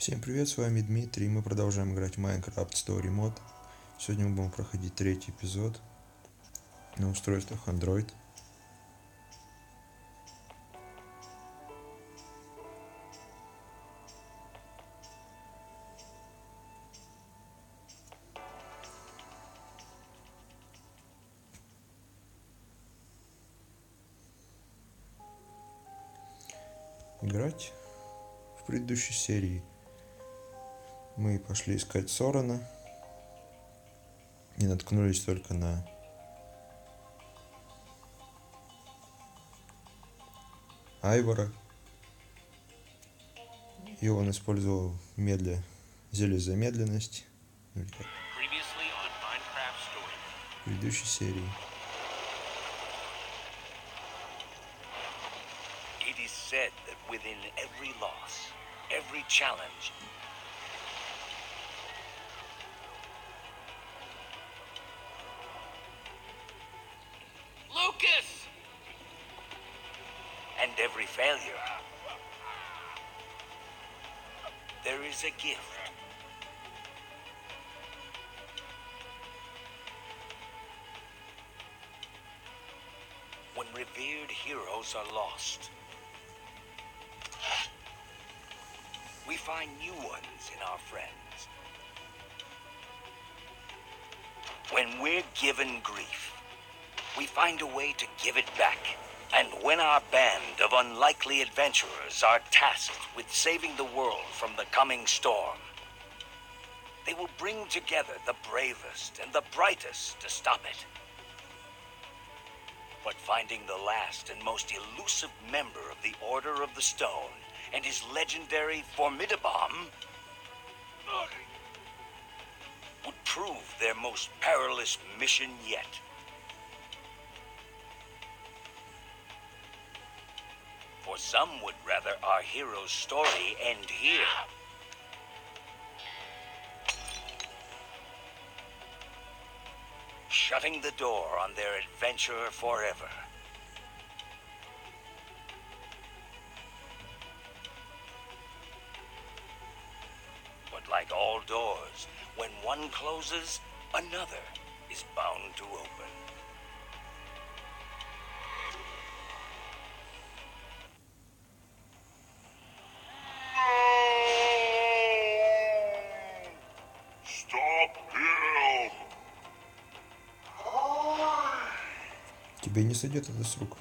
Всем привет, с вами Дмитрий, и мы продолжаем играть в Minecraft Story Mod. Сегодня мы будем проходить третий эпизод на устройствах Android. Играть в предыдущей серии мы пошли искать Сорена и наткнулись только на Айвора, и он использовал зелье замедленности в предыдущей серии. It is said that within every loss, every challenge, Lucas! And every failure, there is a gift. When revered heroes are lost, we find new ones in our friends. When we're given grief, we find a way to give it back. And when our band of unlikely adventurers are tasked with saving the world from the coming storm, they will bring together the bravest and the brightest to stop it. But finding the last and most elusive member of the Order of the Stone and his legendary Formidabomb would prove their most perilous mission yet. For some would rather our hero's story end here. Shutting the door on their adventure forever. But like all doors, when one closes, another is bound to open. Тебе не сойдет это с рук.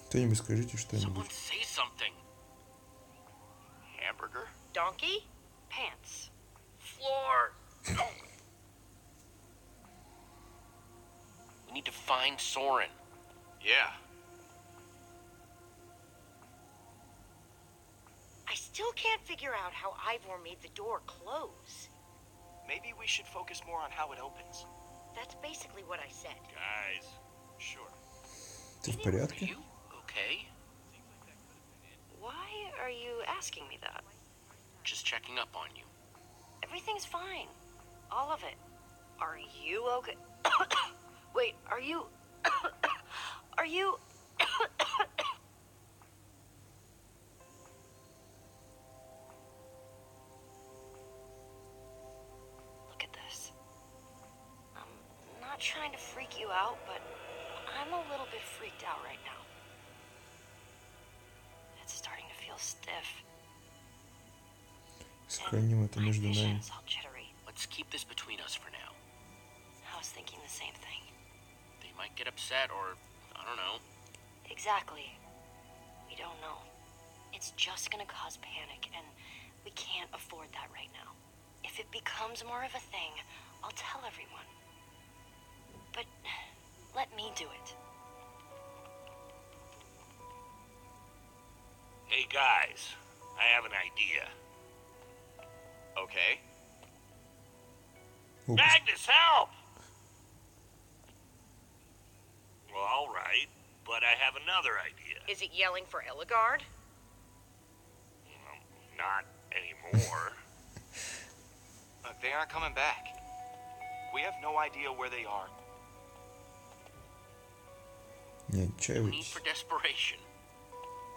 Кто-нибудь скажите что-нибудь. Hamburger? Donkey? Pants. Floor! We need to find Soren. Yeah. I still can't figure out how Ivor made the door close. Maybe we should focus more on how it opens. That's basically what I said. Guys, sure. Ты в порядке? You okay? Why are you asking me that? Just checking up on you. Everything's fine. All of it. Are you okay? Wait, are you... Are you... Look at this. I'm not trying to freak you out, but I'm a little bit freaked out right now. It's starting to feel stiff. Сохраним это между My нами. vision's all jittery. Let's keep this between us for now. I was thinking the same thing. They might get upset or, I don't know. Exactly. We don't know. It's just gonna cause panic, and we can't afford that right now. If it becomes more of a thing, I'll tell everyone. But let me do it. Hey guys, I have an idea. Okay. Magnus, help! Well, all right. but I have another idea. Is it yelling for Ellegard? Not anymore. Look, they aren't coming back. We have no idea where they are. Не No need отчаивайтесь. for desperation.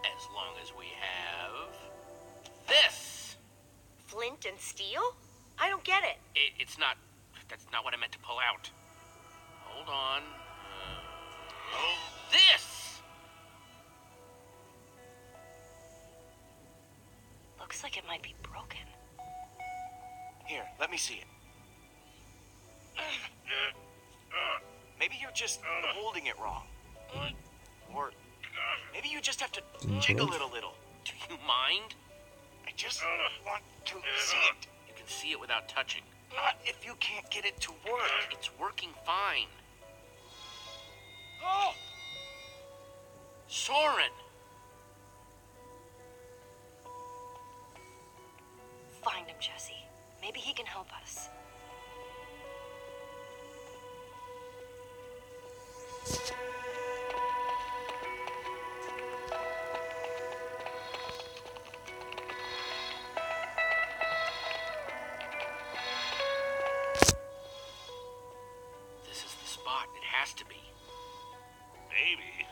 As long as we have this. Flint and steel? I don't get it. It's not. That's not what I meant to pull out. Hold on. This. Looks like it might be broken. Here, let me see it. Maybe you're just holding it wrong. Or maybe you just have to jiggle it a little. Do you mind? I just want to see it. You can see it without touching. Not if you can't get it to work. It's working fine. Oh! Soren! Find him, Jesse. Maybe he can help us. This is the spot. It has to be. Maybe.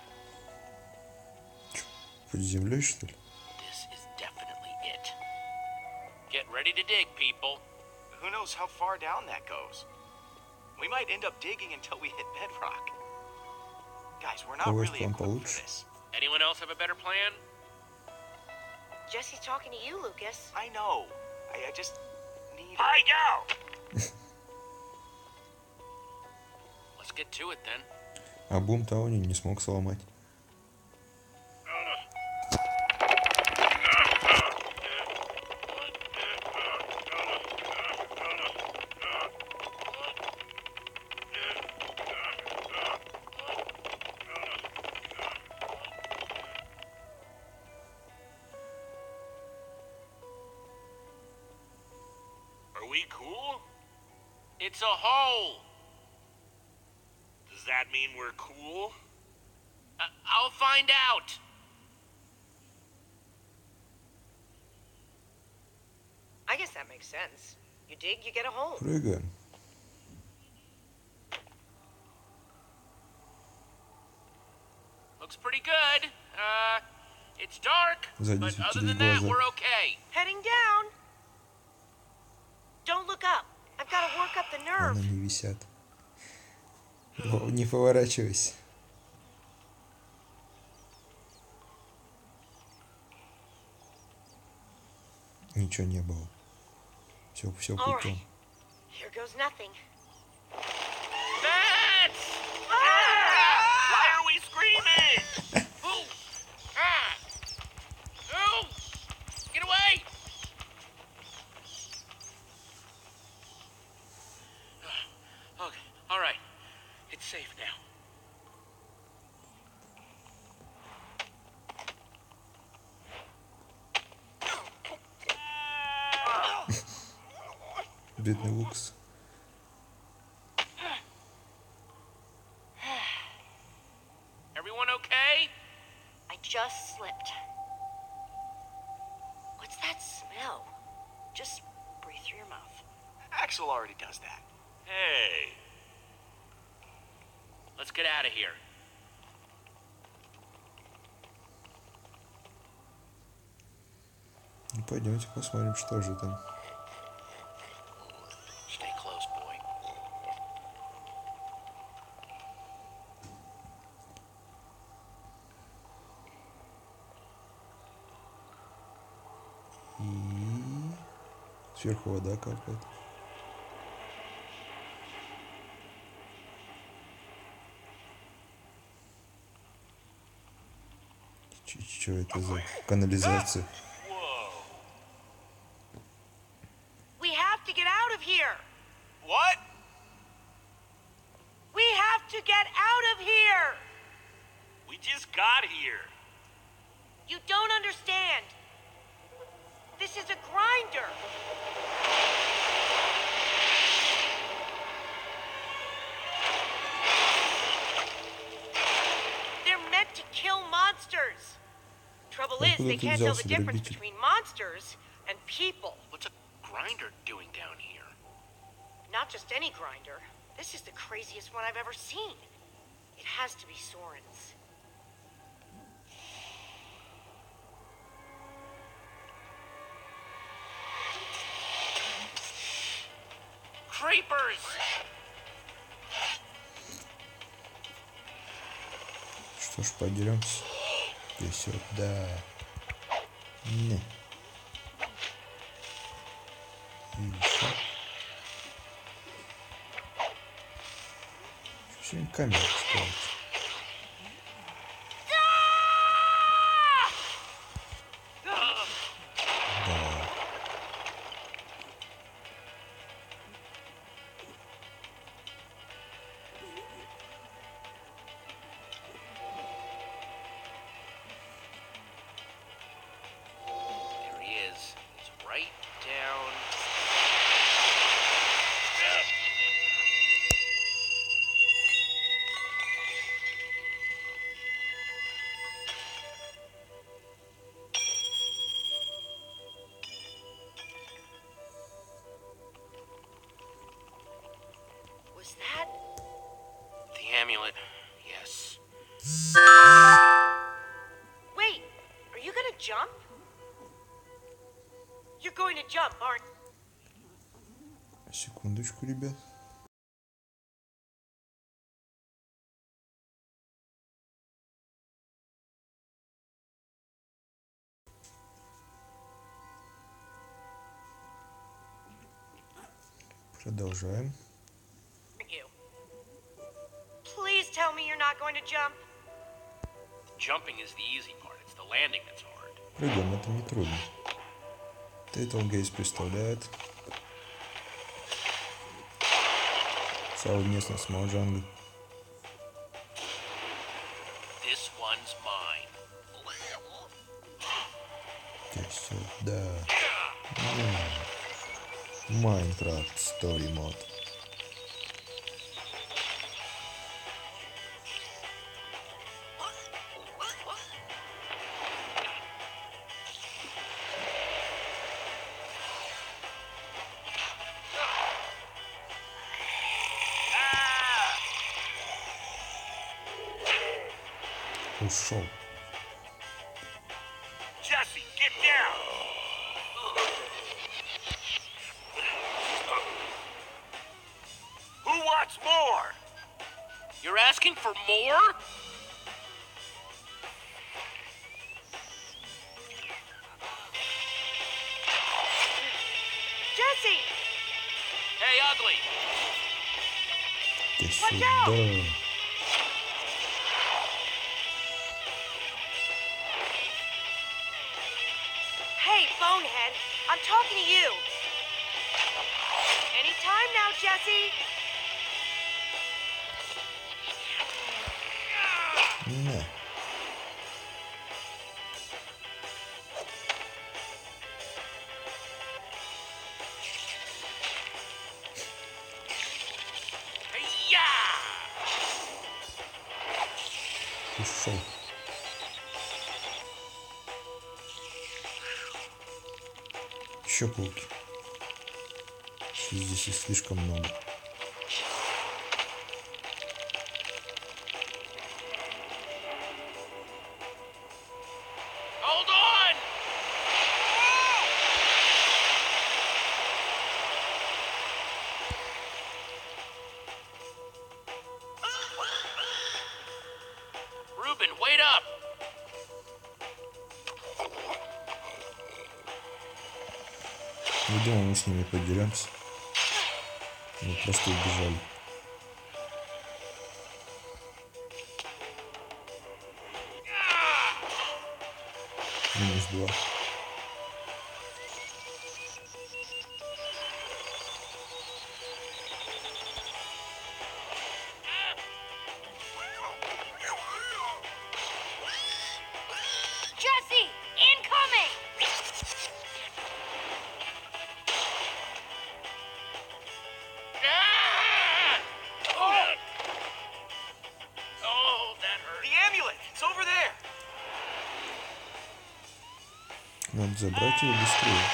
Под землей, что ли? This is definitely it. Get ready to dig, people. Who knows how far down that goes? We might end up digging until we hit bedrock. Guys, we're not Кого really там equipped for получше? this. Anyone else have a better plan? Jesse's talking to you, Lucas. I know. I just need it. I go! Let's get to it then. А бум Тауни не смог сломать. Are we cool? It's a hole. Does that mean we're cool? I'll find out. I guess that makes sense. You dig, you get a hole. Прыгаем. Looks pretty good. It's dark, Сзади but other светились than that, глаза. we're okay. Heading down. Don't look up. I've got to work up the nerve. Они не висят. Не поворачивайся. Ничего не было. Все All путем. right. Here goes nothing. That's... Why are we screaming? Ooh! Ah! Ooh! Get away! Okay, all right. It's safe now. Бедный Лукас. Everyone okay? I just slipped. What's that smell? Just breathe through your mouth. Axel already does that. Hey. Let's get out of here. Ну, пойдемте посмотрим, что же там. Stay close, boy. И сверху вода капает. Что это за канализация? We have to get out of here. What? We have to get out of here. We just got here. You don't understand. This is a grinder. They're meant Trouble is, Откуда they тут can't tell the взялся difference грабитель? between monsters and people. What's a grinder doing down here? Not just any grinder. This is the craziest one I've ever seen. It has to be Soren's. Creepers! Что ж, подеремся. Ты сюда. Не. И еще. Сегодня камеру ставить. Да. There he is. He's right down. Was that? The amulet. Yes. Wait, are you gonna jump? You're going to jump, aren't you? Секундочку, ребят. Продолжаем. You. Please tell me you're not going to jump. Jumping is the easy part. It's the landing that's hard. Прыгаем, это не трудно. Title Gaze представляет совместно с Моджангой. This one's mine. Ты сюда. Майнкрафт Story Mod. Ушел. Jesse, get down! Who wants more? You're asking for more? Jesse! Hey, ugly! Ты Watch сюда. Hey, bonehead, I'm talking to you. Anytime now, Jesse. Не. Hey-ya! Ушел. Еще пауки. Здесь их слишком много. Hold on! Ruben, wait up! Не думал, мы с ними подеремся. Мы просто убежали. -2. Jesse, incoming! Oh, that hurt. The amulet! It's over there! Надо забрать его быстрее.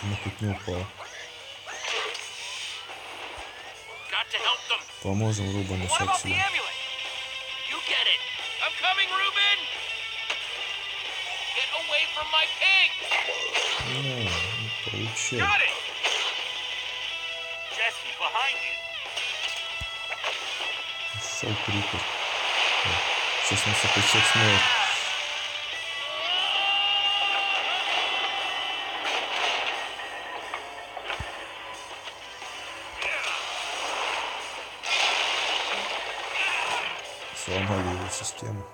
Ну, хоть не упал. Поможем Рубану с Акселем. Не получай. Шел крипер. Сейчас нас опять всех смоет. Сломали его систему.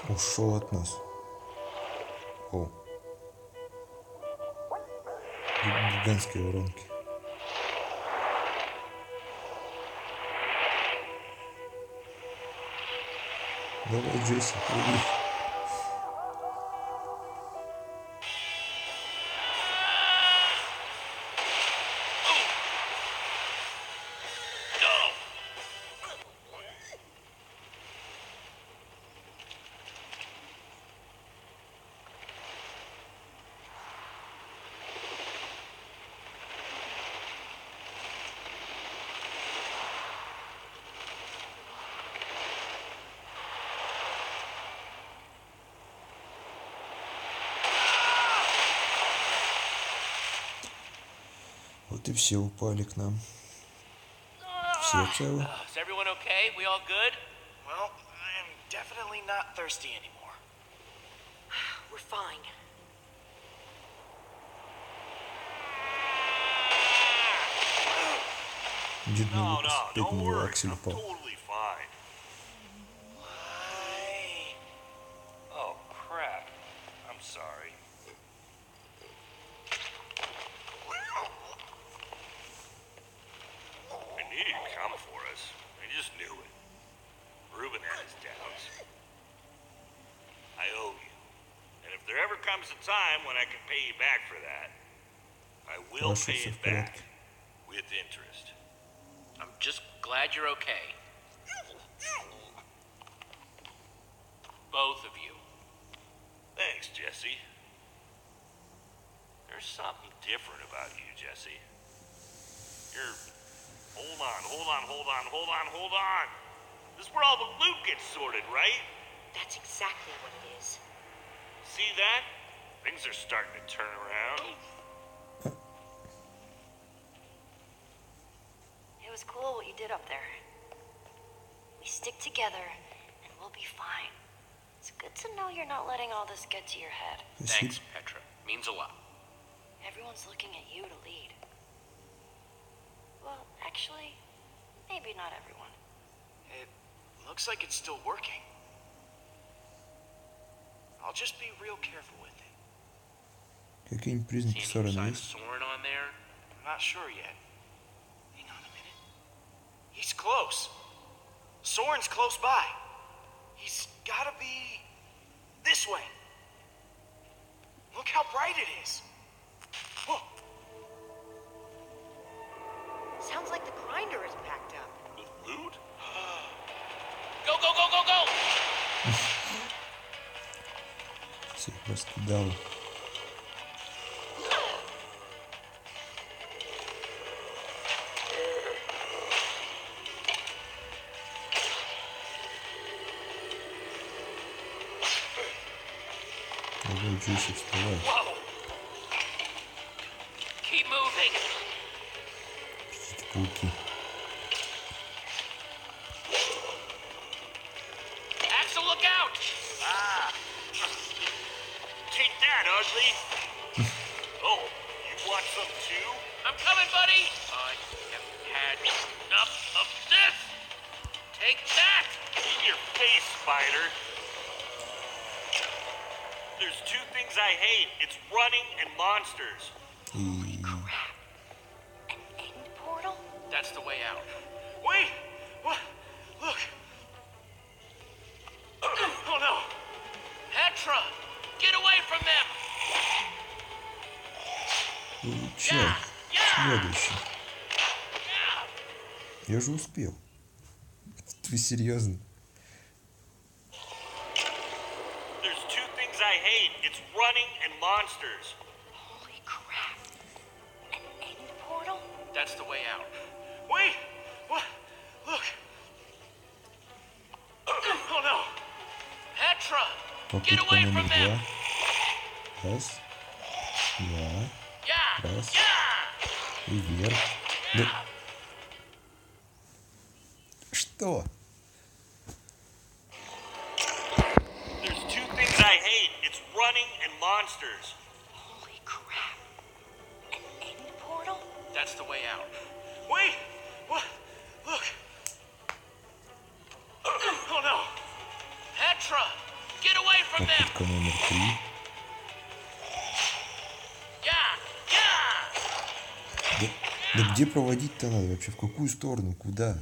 Ушел от нас. О. Гигантские воронки. Давай, Джесси, иди. Вот и все упали к нам. Все целы. Is everyone okay? We all good? Well, I'm definitely not thirsty anymore. We're fine. Дедный Лукас опять на него Аксель упал. Totally fine. Oh, crap. I'm sorry. I knew you'd come for us. I just knew it. Ruben had his doubts. I owe you. And if there ever comes a time when I can pay you back for that, I will Хорошо, pay все it в порядке. back with interest. I'm just glad you're okay. Both of you. Thanks, Jesse. There's something different about you, Jesse. You're... Hold on. This is where all the loot gets sorted, right? That's exactly what it is. See that? Things are starting to turn around. It was cool what you did up there. We stick together, and we'll be fine. It's good to know you're not letting all this get to your head. Thanks, Petra. Means a lot. Everyone's looking at you to lead. Well, actually, maybe not everyone. It looks like it's still working. I'll just be real careful with it. Какие-нибудь See признаки any Сорена sign of есть? Soren on there? I'm not sure yet. Hang on a minute. He's close. Soren's close by. He's gotta be this way. Look how bright it is. Whoa. Sounds like the grinder is packed up. With loot? Go! Всех раскидало. Давай, Джесси, вставай. Whoa! Keep moving! Какие-то пауки. Axel, look out! Take that, ugly. Oh, you want some too? I'm coming, buddy! I have had enough of this! Take that! In your face, spider. There's two things I hate. It's running and monsters. И An end portal? That's the way out. Wait! What? Look! Oh no! Petra! Get away from them! Получай. Следующий. Я же успел. Ты серьезно? There's two things I hate. It's running and monsters. Holy crap. An end portal? That's the way out. Wait! What? Look! Oh no! Petra! Get Попытка away номер from them! 2. Раз, два, Yeah! раз. Yeah! И вверх. Да. Что? There's two things I hate. It's running and monsters. Holy crap. An end portal? That's the way out. Wait! What? Look! Oh no! Petra! Get away from them! Попытка номер 3. Yeah! Yeah! Да где проводить-то надо вообще? В какую сторону? Куда?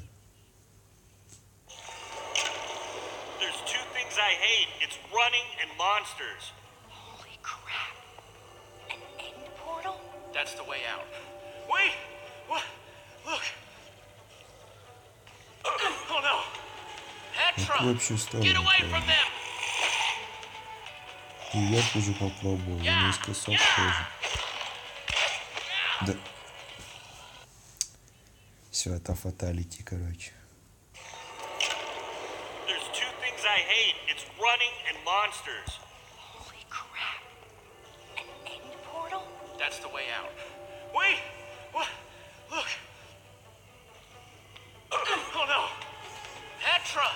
There's two things I hate. It's running and monsters. Holy crap. An end portal? That's the way out. Wait! What? Look! Oh no! Petra! Какую вообще Get сторону away from проводить? them! И вверх уже попробовал, и наискосок тоже. Да. Все, это фаталити, короче. There's two things I hate. It's running and monsters. Holy crap. An end portal? That's the way out. Wait! What? Look! Oh no! Petra!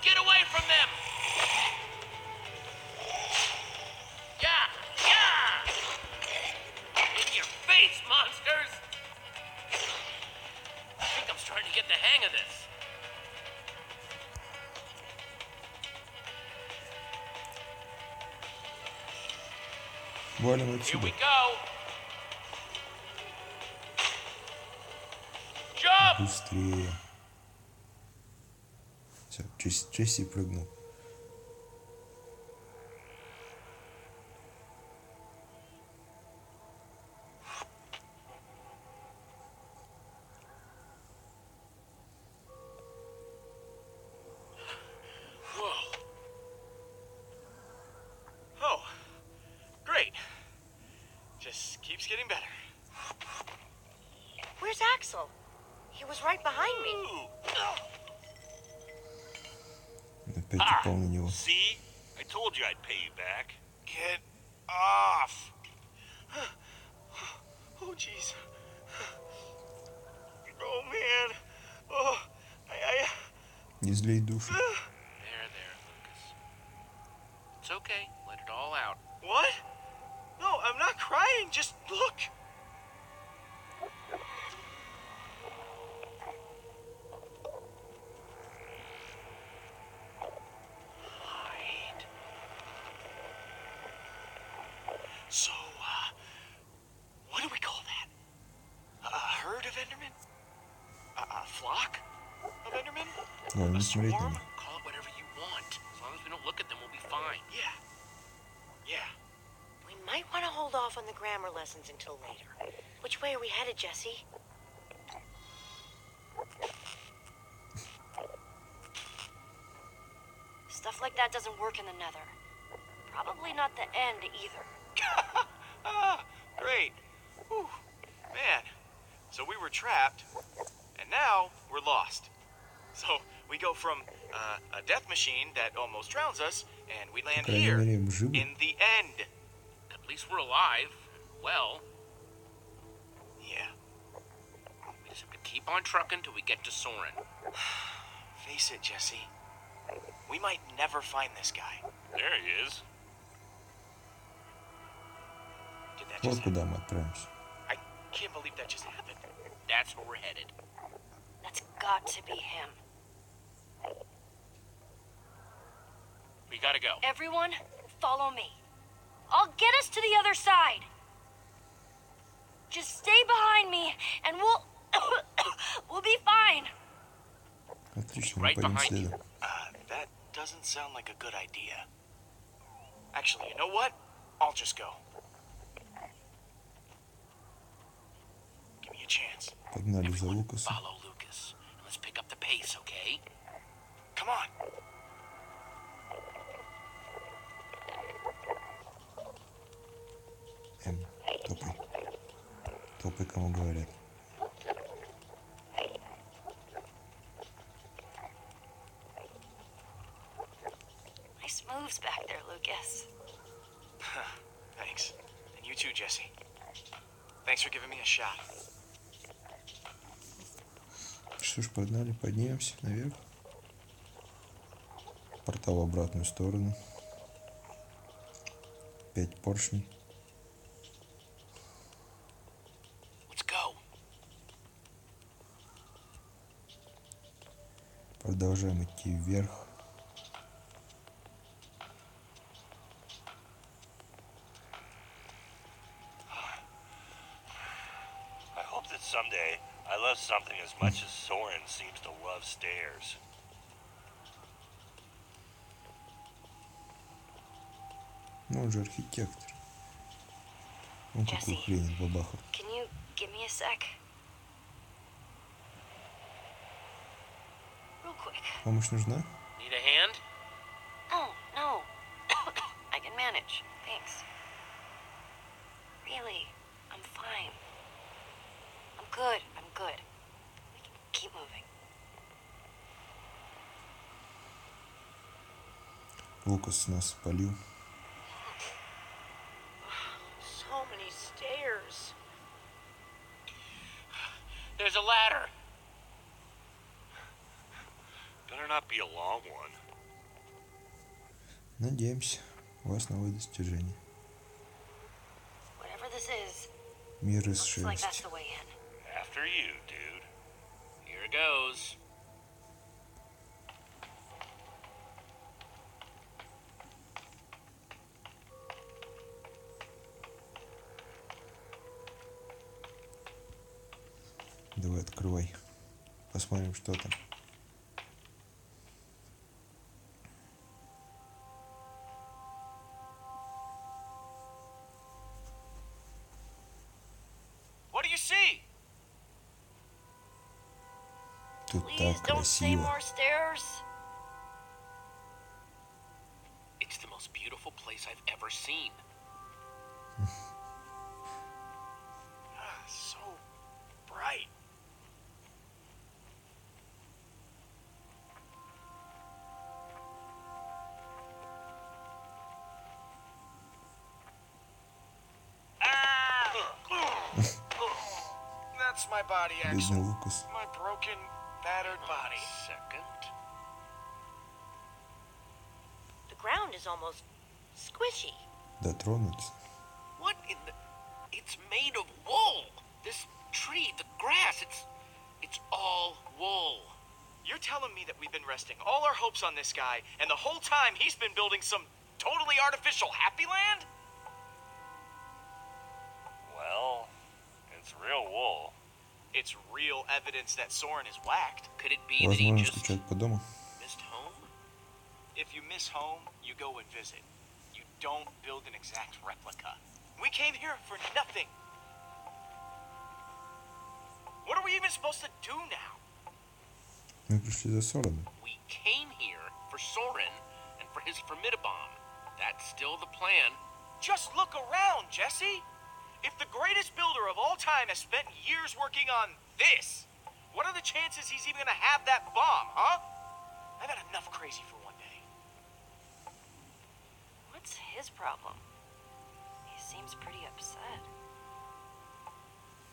Get away from them! Yeah! Yeah! In your face, monsters! I think I'm starting to get the hang of this. Валим Here отсюда. we go. Jump! Быстрее. Все, Джесси прыгнул. Whoa. Oh. Great. Just keeps getting better. Where's Axel? He was right behind me. Опять упал на него. See? I told you I'd pay you back. Get off. Oh, jeez. Oh, man. Oh, Не злей душу. There, Lucas. It's okay. Let it all out. What? No, I'm not crying. Just look. Hide. So, what do we call that? A herd of Endermen? A flock of Endermen? Ладно, A не смотреть swarm? надо. Call it whatever you want. As long as we don't look at them, we'll be fine. Yeah. Yeah. We might want to hold off on the grammar lessons until later. Which way are we headed, Jesse? Stuff like that doesn't work in the Nether. Probably not the end either. Ah, great. Whew. Man. So we were trapped, and now we're lost. So we go from a death machine that almost drowns us, and we land По крайней here мере, мы живы. in the end. At least we're alive. Well, Yeah. we just have to keep on trucking till we get to Soren. Face it, Jesse. We might never find this guy. There he is. Did that Вот just куда мы отправимся. I can't believe that just happened. That's where we're headed. That's got to be him. We gotta go. Everyone, follow me. I'll get us to the other side. Just stay behind me, and we'll be fine. Отлично, мы пойдем следом. That doesn't sound like a good idea. Actually, you know what? I'll just go. Give me a chance. Погнали за Лукасом. Follow Lucas. And let's pick up the pace, okay? Come on. Топай. Топай, кому говорят. Nice moves back there, Lucas. Thanks. And you too, Jesse. Thanks for giving me a shot. Что ж, погнали, поднимемся наверх. Портал в обратную сторону. 5 поршней. Let's go. Продолжаем идти вверх. I hope that someday I love something as much as Soren seems to love stairs. Ну, он же архитектор. Он какую Jesse, хрень бабахал. can you give me a sec? Real quick. Помощь нужна? Need a hand? Oh, no. I can manage. Thanks. Really, I'm fine. I'm good. I'm good. We can keep moving. Лукас нас спалил. So many stairs. There's a ladder. Better not be a long one. Надеемся, у вас новые достижения. Whatever this is, Мир из looks like that's шерсти. the way in. After you, dude. Here goes. Давай, открывай. Посмотрим, что там. What do you see? Тут Please так don't say красиво. more stairs. It's the most beautiful place I've ever seen. So bright. That's my body, Бедный Axel. Лукас. My broken, battered body. Second. The ground is almost squishy. Дотронуться. What in the... It's made of wool. This tree, the grass, it's all wool. You're telling me that we've been resting all our hopes on this guy, and the whole time he's been building some totally artificial happy land? Well, it's real wool. It's real evidence that Soren is whacked. Could it be that he Возможно, just скучать по дому. missed home? If you miss home, you go and visit. You don't build an exact replica. We came here for nothing. What are we even supposed to do now? Мы пришли за Сореном. We came here for Soren and for his formidabomb. That's still the plan. Just look around, Jesse. If the greatest builder of all time has spent years working on this, what are the chances he's even gonna have that bomb, huh? I've had enough crazy for one day. What's his problem? He seems pretty upset.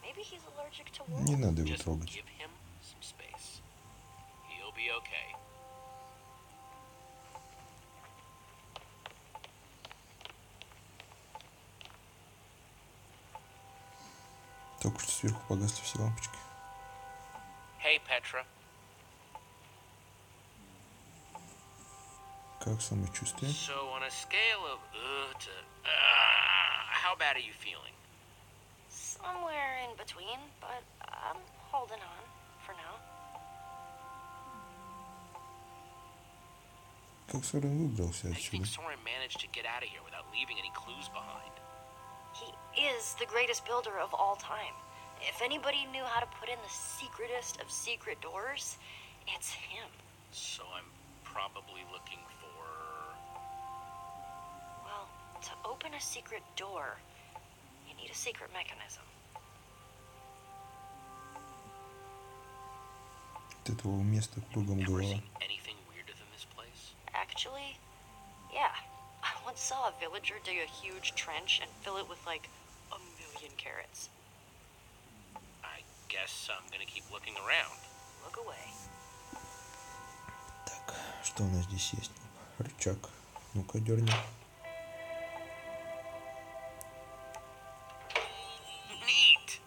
Maybe he's allergic to wool. Не надо его Just трогать. give him some space. He'll be okay. Только что сверху погасли все лампочки. Hey, Petra. Как самочувствие? So on a scale of to how bad are you feeling? Somewhere in between, but I'm holding on for now. Как Сорен выбрался How do you think отсюда? Soren managed to get out of here without leaving any clues behind? He is the greatest builder of all time. If anybody knew how to put in the secretest of secret doors, it's him. So I'm probably looking for... Well, to open a secret door, you need a secret mechanism. От этого места кругом Ever голова. seen anything weirder than this place? Actually, yeah. I once saw a villager dig a huge trench and fill it with like 1,000,000 carrots. I guess I'm gonna keep looking around. Look away. Так, что у нас здесь есть? Рычаг. Ну-ка, дерни. Neat!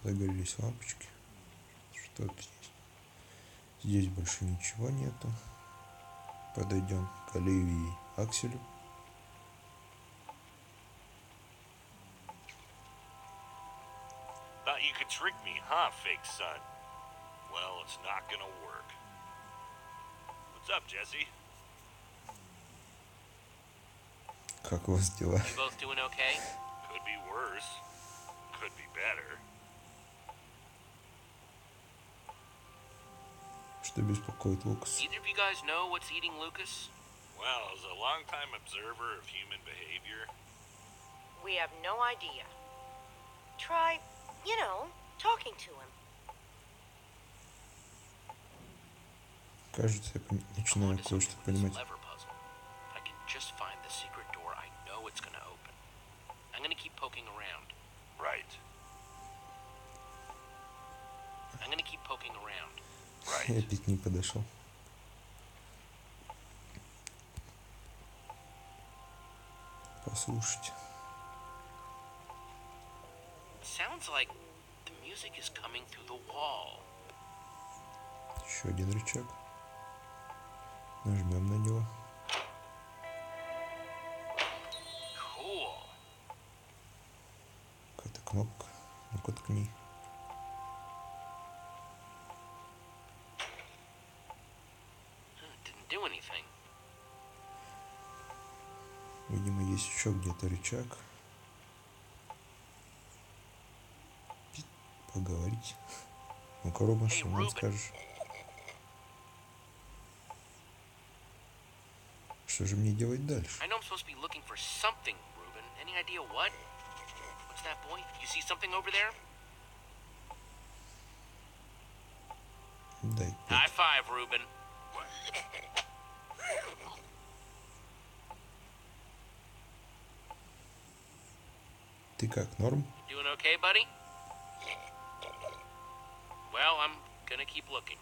Загорелись лампочки. Что тут есть? Здесь больше ничего нету. Подойдем к Оливии и Акселю. Thought you could trick me, huh, fake son? Well, it's not gonna work. What's up, Jesse? Как у вас дела? You both doing okay? Could be worse. Could be better. Что беспокоит Лукас? Either of you guys know what's eating Lucas? Well, as a longtime observer of human behavior, We have no idea. Try, talking to him. Кажется, я I'm начинаю onto кое-что something with this понимать. lever puzzle. If I can just find the secret door, I know it's gonna open. I'm gonna keep poking around. right, I'm gonna keep poking around. Я опять не подошел. Послушайте. Sounds like the music is coming through the wall. Еще один рычаг. Нажмем на него. Cool. Какая-то кнопка. Ну-ка ткни. Didn't do anything. Видимо, есть еще где-то рычаг. Поговорить. Ну-ка, Робин, Hey, что нам Ruben. скажешь? Что же мне делать дальше? I know I'm supposed to be looking for something, Ruben. Any idea what? What's that, boy? You see something over there? Дай High пять. five, Ruben. Ты как, норм? Doing okay, buddy? Well, I'm gonna keep looking.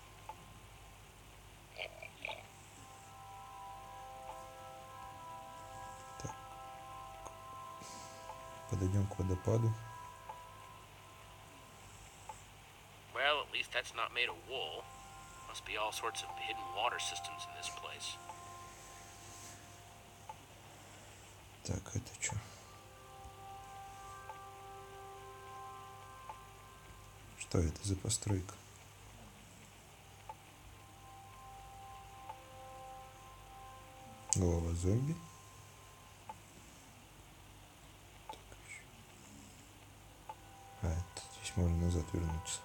Подойдем к водопаду. Well, at least that's not made of wool. Must be all sorts of hidden water systems in this place. Так, это что? Что это за постройка? Голова зомби. Так, ещё. А, это здесь можно назад вернуться.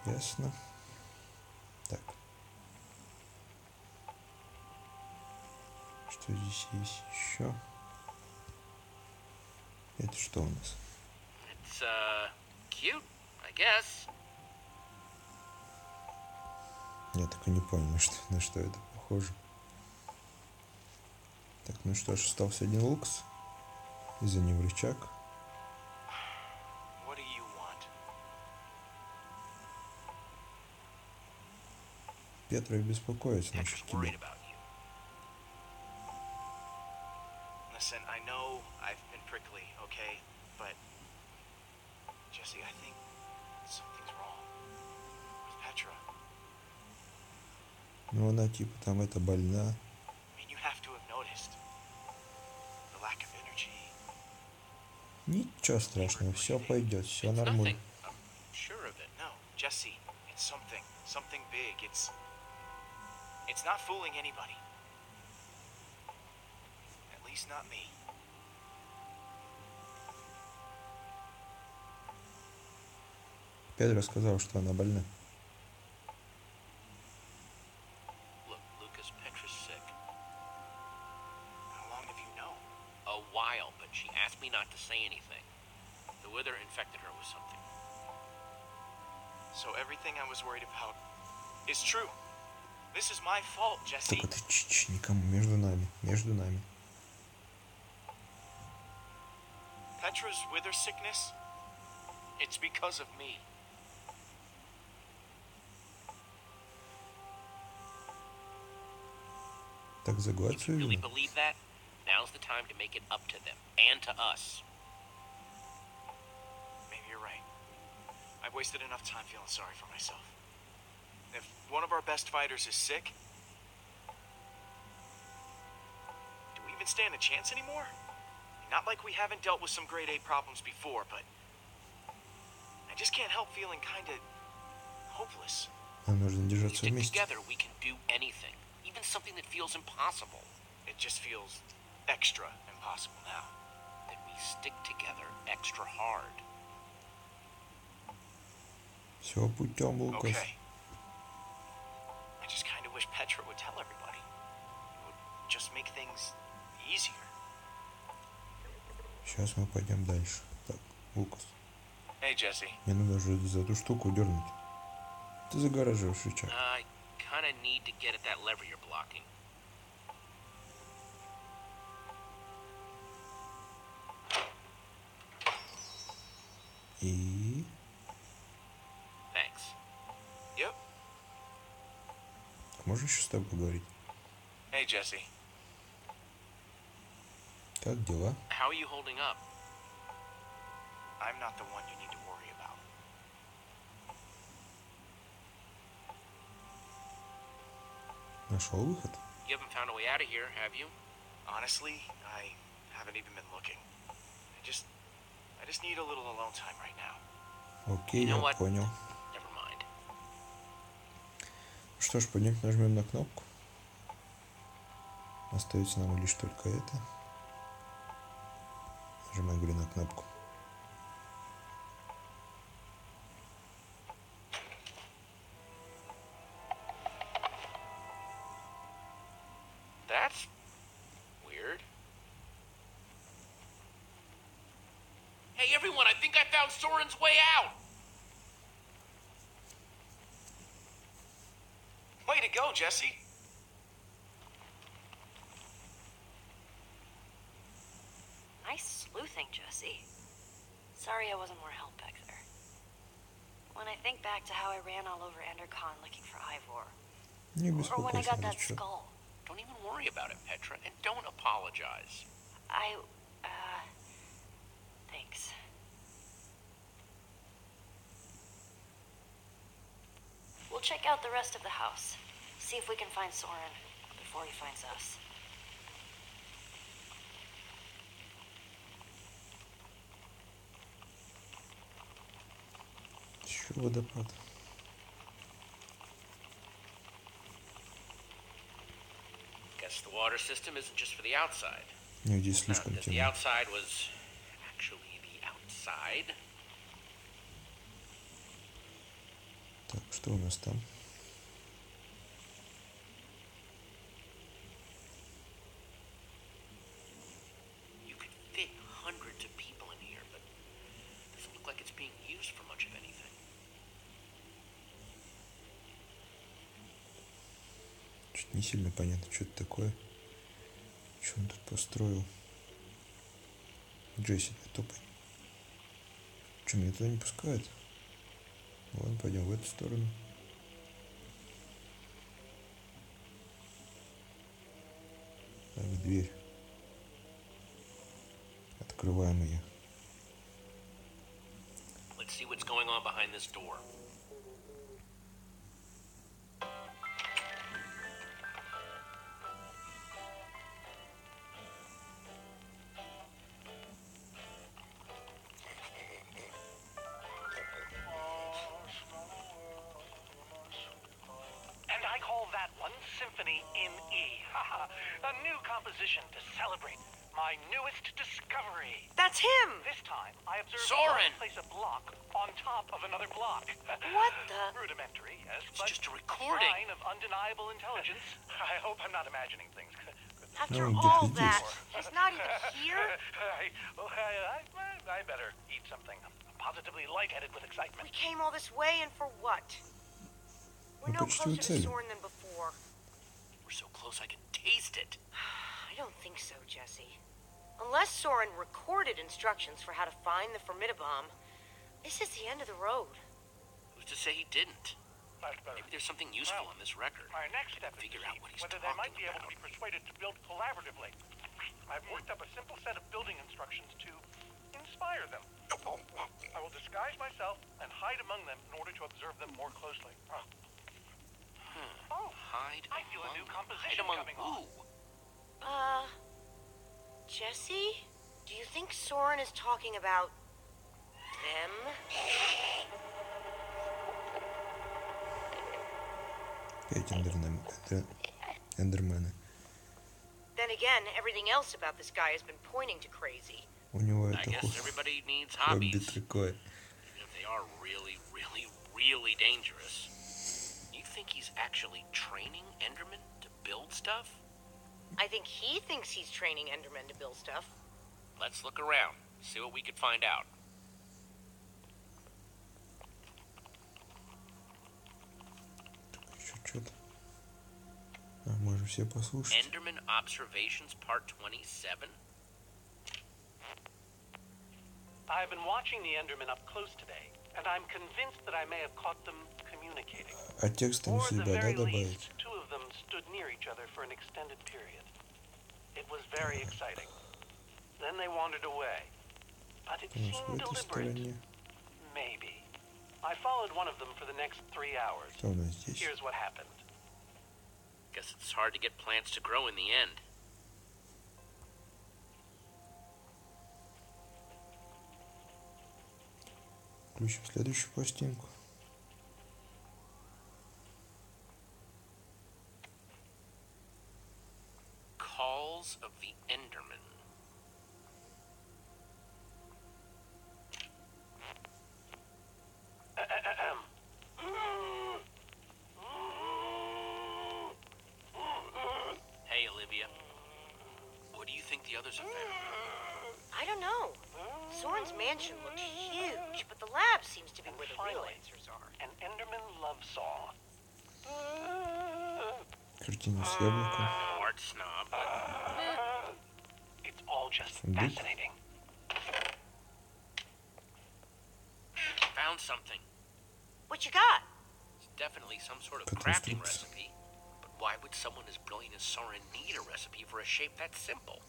Ясно. Так. Что здесь есть еще? Это что у нас? It's, cute, I guess. Я так и не понял, на что это похоже. Так, ну что ж, остался один лукс. И за ним рычаг. What do you want? Петра беспокоится Petra's насчет worried тебя. about you. Listen, I know I've been prickly, okay? But, Jesse, I think something's wrong with Petra. Ну, она типа там это больна. I mean, you have to have noticed the lack of energy. Ничего страшного, все пойдет, все It's нормально. nothing. I'm sure of it. No, Jesse, it's something big. It's not fooling anybody. At least not me. Педро сказал, что она больна. Look, Lucas, Petra's sick. How long have you known? A while, but she asked me not to say anything. The wither infected her with something. So everything I was worried about is true. This is my fault, Jesse. Только ты никому между нами, между нами. Petra's wither sickness? It's because of me. Так загладь If you свою really вину. believe that, now's the time to make it up to them and to us. Maybe you're right. I've wasted enough time feeling sorry for myself. If one of our best fighters is sick, do we even stand a chance anymore? Not like we haven't dealt with some grade A problems before, but I just can't help feeling kind of hopeless. Нам нужно If we держаться stick вместе. together, we can do anything, even something that feels impossible. It just feels extra impossible now. That we stick together extra hard. Все путем, Лукас. Okay. I just kind of wish Petra would tell everybody. It would just make things easier. Сейчас мы пойдем дальше. Так, Лукас. Hey, Jesse. Мне надо же за эту штуку дернуть. Ты загораживаешь рычаг. I kind of need to get at that lever you're blocking. И... Thanks. Yep. Можно еще с тобой поговорить? Hey, Jesse. Как дела? How are you holding up? I'm not the one you need to worry about. Нашел выход? You haven't found a way out of here, have you? Honestly, I haven't even been looking. I just need a little alone time right now. Окей, You know я what? понял. Never mind. Что ж, пойдем нажмем на кнопку. Остается нам лишь только это. Нажимаю, говорю, на кнопку. That's weird. Hey everyone, I think I found Soren's way out! Way to go, Jesse. Nice sleuthing, Jesse. Sorry I wasn't more help back there. When I think back to how I ran all over Endercon looking for Ivor, Не or when I беспокойся, got that ничего. skull, Don't even worry about it, Petra, and don't apologize. Thanks. We'll check out the rest of the house. See if we can find Soren before he finds us. Еще водопад. Guess the water system isn't just for the outside. Не, здесь Now, слишком if the темно. outside was actually the outside. Так, что у нас там? You could fit hundreds of people in here, but it doesn't look like it's being used for much of anything. Чуть не сильно понятно, что это такое. Что он тут построил? Джесси, топай. Что, меня туда не пускают? Ладно, пойдем в эту сторону. Так, дверь. Открываем ее. Let's see what's going on behind this door. And I call that one symphony. composition to celebrate my newest discovery. That's him! This time, I observed Soren! one place a block on top of another block. What the? Rudimentary, yes, It's but just a recording. sign of undeniable intelligence. I hope I'm not imagining things. After Oh, all get that, this. he's not even here? I better eat something. I'm positively lightheaded with excitement. We came all this way and for what? We're Ну, no почти у closer to цели. Soren than before. We're so close I can taste it. I don't think so, Jesse. Unless Soren recorded instructions for how to find the Formidabomb, this is the end of the road. Who's to say he didn't? Much better. Maybe there's something useful on this record. My next step is Figure to out see what he's whether they might be talking able to be persuaded to build collaboratively. I've worked up a simple set of building instructions to inspire them. I will disguise myself and hide among them in order to observe them more closely. Oh, Hide I feel a new composition among coming who? on. Jesse? Do you think Soren is talking about them? Опять эндермены. Then again, everything else about this guy has been pointing to crazy. У него I это guess everybody needs хобби hobbies. такое. Even if they are really, really, really dangerous. You think he's actually training Enderman to build stuff? I think he thinks he's training Endermen to build stuff. Let's look around, see what we can find out. Еще что-то. А, можем все послушать. Enderman Observations Part 27? I've been watching the Endermen up close today, and I'm convinced that I may have caught them communicating. А текстом Or at the себя, да, very добавить? least, two of them stood near each other for an extended period. It was very exciting. Then they wandered away. But it У нас в seemed этой deliberate. стороне. Maybe. I followed one of them for the next 3 hours. Что у нас здесь? Here's what happened. Guess it's hard to get plants to grow in the end. Включим следующую пластинку. Calls of the Enderman. Hey, Olivia. What do you think the others have found? I don't know. Soren's mansion looked huge, but the lab seems to be where the real Finally, answers are. an Enderman love song. Картина с яблоком. Art snob. It's all just Сундук. fascinating. Found something. What you got? It's definitely some sort of Cut crafting instructions. recipe. But why would someone as brilliant as Soren need a recipe for a shape that simple?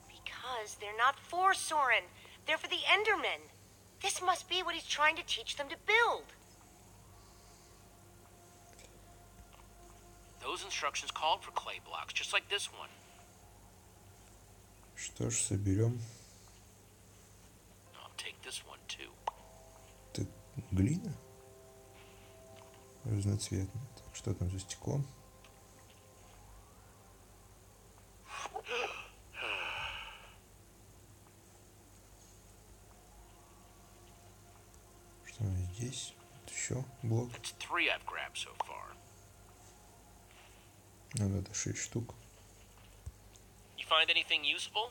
Because they're not for Soren. They're for the Endermen. This must be what he's trying to teach them to build. Those instructions called for clay blocks, just like this one. Что ж, соберем. I'll take this one too. Это глина? Разноцветная. Так, что там за стеклом? Что у нас здесь? Вот еще блок. That's 3 I've grabbed so far. Нам надо 6 штук. You find anything useful?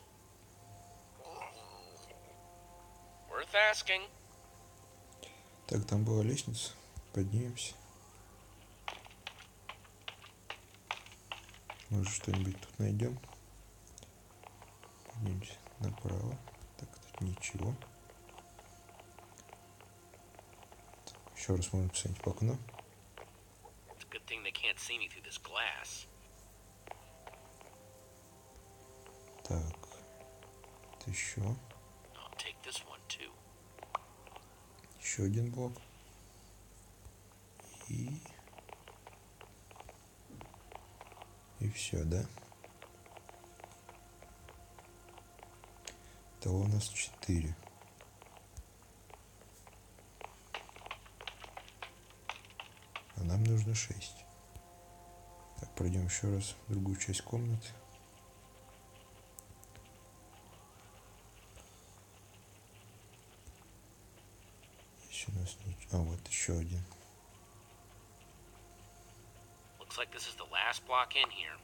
Worth asking. Так, там была лестница. Поднимемся. Может, что-нибудь тут найдем. Поднимемся направо. Так, тут ничего. Так, еще раз можно посмотреть в окно. It's a good thing they can't see me through this glass. Так, это еще. I'll take this one too. Еще один блок. И все, да? Того у нас 4. А нам нужно 6. Так, пройдем еще раз в другую часть комнаты. Здесь у нас ничего. А, вот еще один. Looks like this is the last block in here.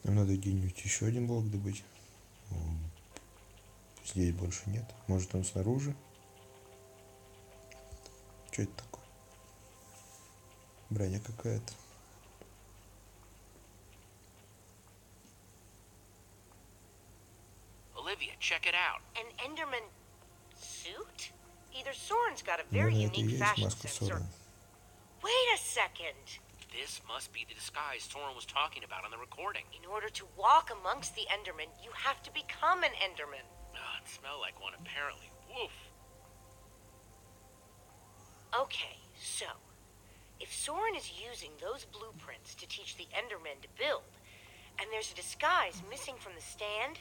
Нам надо где-нибудь еще один блок добыть. Здесь больше нет. Может, он снаружи? Что это такое? Броня какая-то. Olivia, check it out. An Enderman suit? Either Soren's got a Ну, very это и unique есть fashion маска sense or... Сорена. Wait a second! This must be the disguise Soren was talking about on the recording. In order to walk amongst the Endermen, you have to become an Enderman. It smelled like one apparently. Woof. Okay, so... if Soren is using those blueprints to teach the Endermen to build, and there's a disguise missing from the stand...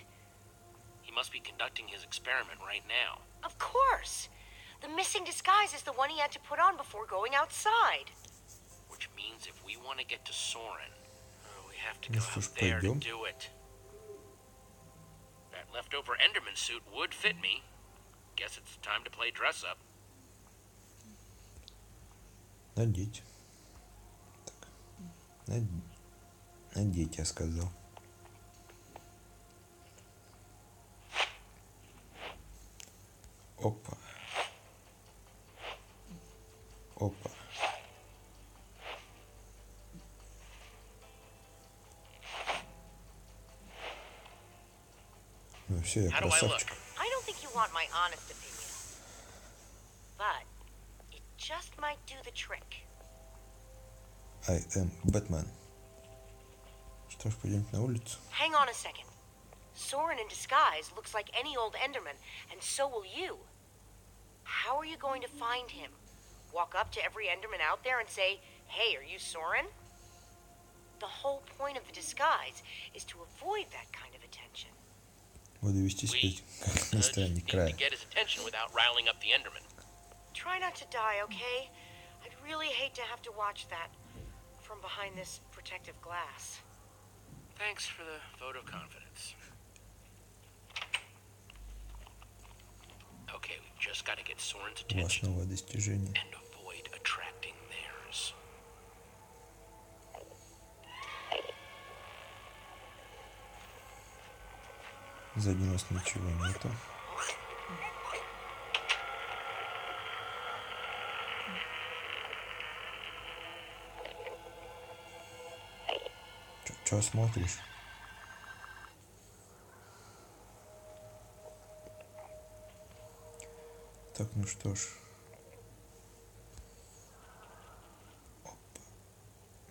He must be conducting his experiment right now. Of course! The missing disguise is the one he had to put on before going outside. Which means if we want to get to Soren, we have to Ну go что ж, out there to пойдем. do it. That leftover Enderman suit would fit me. Guess it's time to play dress up. Надеть. Так. Надеть, я сказал. Опа. Опа. Ну все, я How do I look? красавчик. I don't think you want my honest opinion. But it just might do the trick. I am Batman. Что ж, пойдемте на улицу. Hang on a second. Soren in disguise looks like any old Enderman, and so will you. How are you going to find him? Walk up to every Enderman out there and say, "Hey, are you Soren?" The whole point of the disguise is to avoid that kind of attention. Буду вести себя как на стороне Need to края. get his attention without riling up the Enderman. Try not to die, okay? I'd really hate to have to watch that from behind this protective glass. Thanks for the vote of confidence. Okay, we've just got to get Soren's У вас attention новое достижение. and avoid attracting theirs. Сзади нас ничего нету. Чё смотришь? Так, ну что ж. Опа.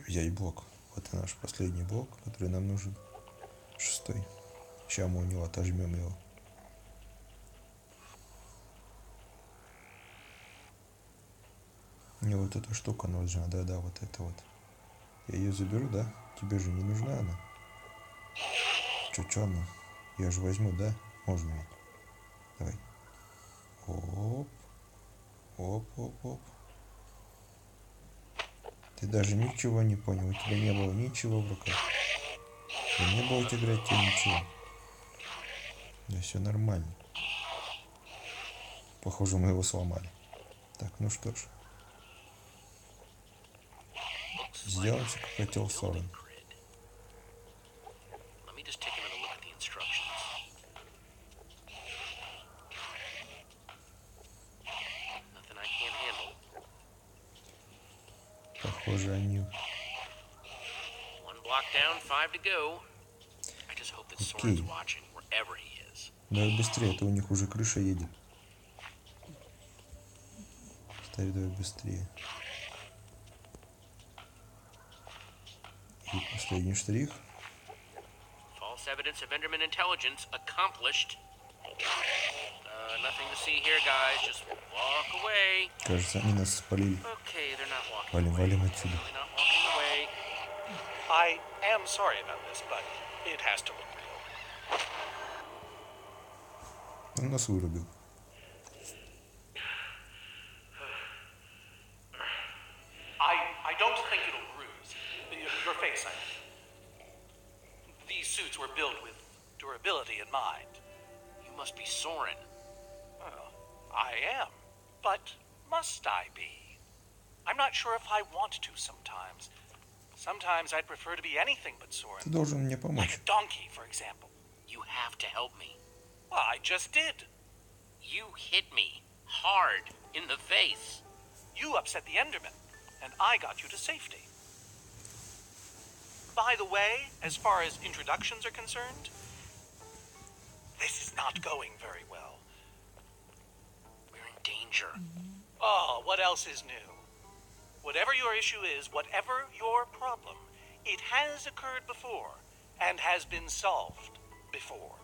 Взять блок. Вот и наш последний блок, который нам нужен. 6-й. Сейчас мы у него отожмем его. Мне вот эта штука нужна, да, вот это вот. Я ее заберу, да? Тебе же не нужна она. Чё она? Я же возьму, да? Можно ведь. Давай. Оп. Оп. Ты даже ничего не понял. У тебя не было ничего в руках. Да не будет играть тебе ничего. Да все нормально. Похоже, мы его сломали. Так, ну что ж. Сделаем все, как хотел Сорен. Let me just take another look at the instructions. Nothing I can't handle. Похоже, они... One block down, 5 to go. I just hope that Soren's watching wherever he is. Давай быстрее, а то у них уже крыша едет. Ставь, давай быстрее. И последний штрих. False evidence of Enderman intelligence accomplished. Nothing to see here, guys. Just walk away. Кажется, они нас спалили. Okay, they're not walking away. Валим отсюда. They're not walking away. I am sorry about this, but it has to look real. Он нас вырубил. I don't think it'll bruise. Your face, I mean. These suits were built with durability in mind. You must be Soren. Well, I am. But must I be? I'm not sure if I want to sometimes. Sometimes I'd prefer to be anything but Soren. Ты должен мне Like помочь. a donkey, for example. You have to help me. Well, I just did. You hit me hard in the face. You upset the Enderman, and I got you to safety. By the way, as far as introductions are concerned, this is not going very well. We're in danger. Oh, what else is new? Whatever your issue is, whatever your problem, it has occurred before and has been solved before.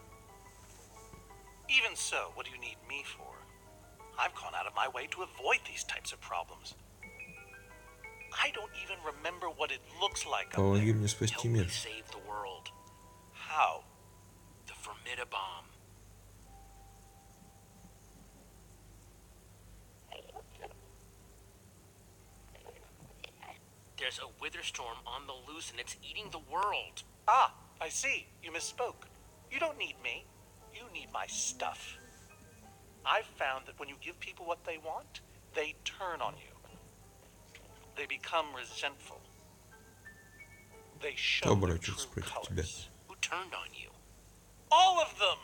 Even so, what do you need me for? I've gone out of my way to avoid these types of problems. I don't even remember what it looks like up Помоги there. мне спасти Help me мир. save the world. How? The Formidabomb. There's a wither storm on the loose and it's eating the world. Ah, I see. You misspoke. You don't need me. You need my stuff. I've found that when you give people what they want, they turn on you. They become resentful. They show their Оборачиваются true против тебя. colors. Who turned on you? All of them!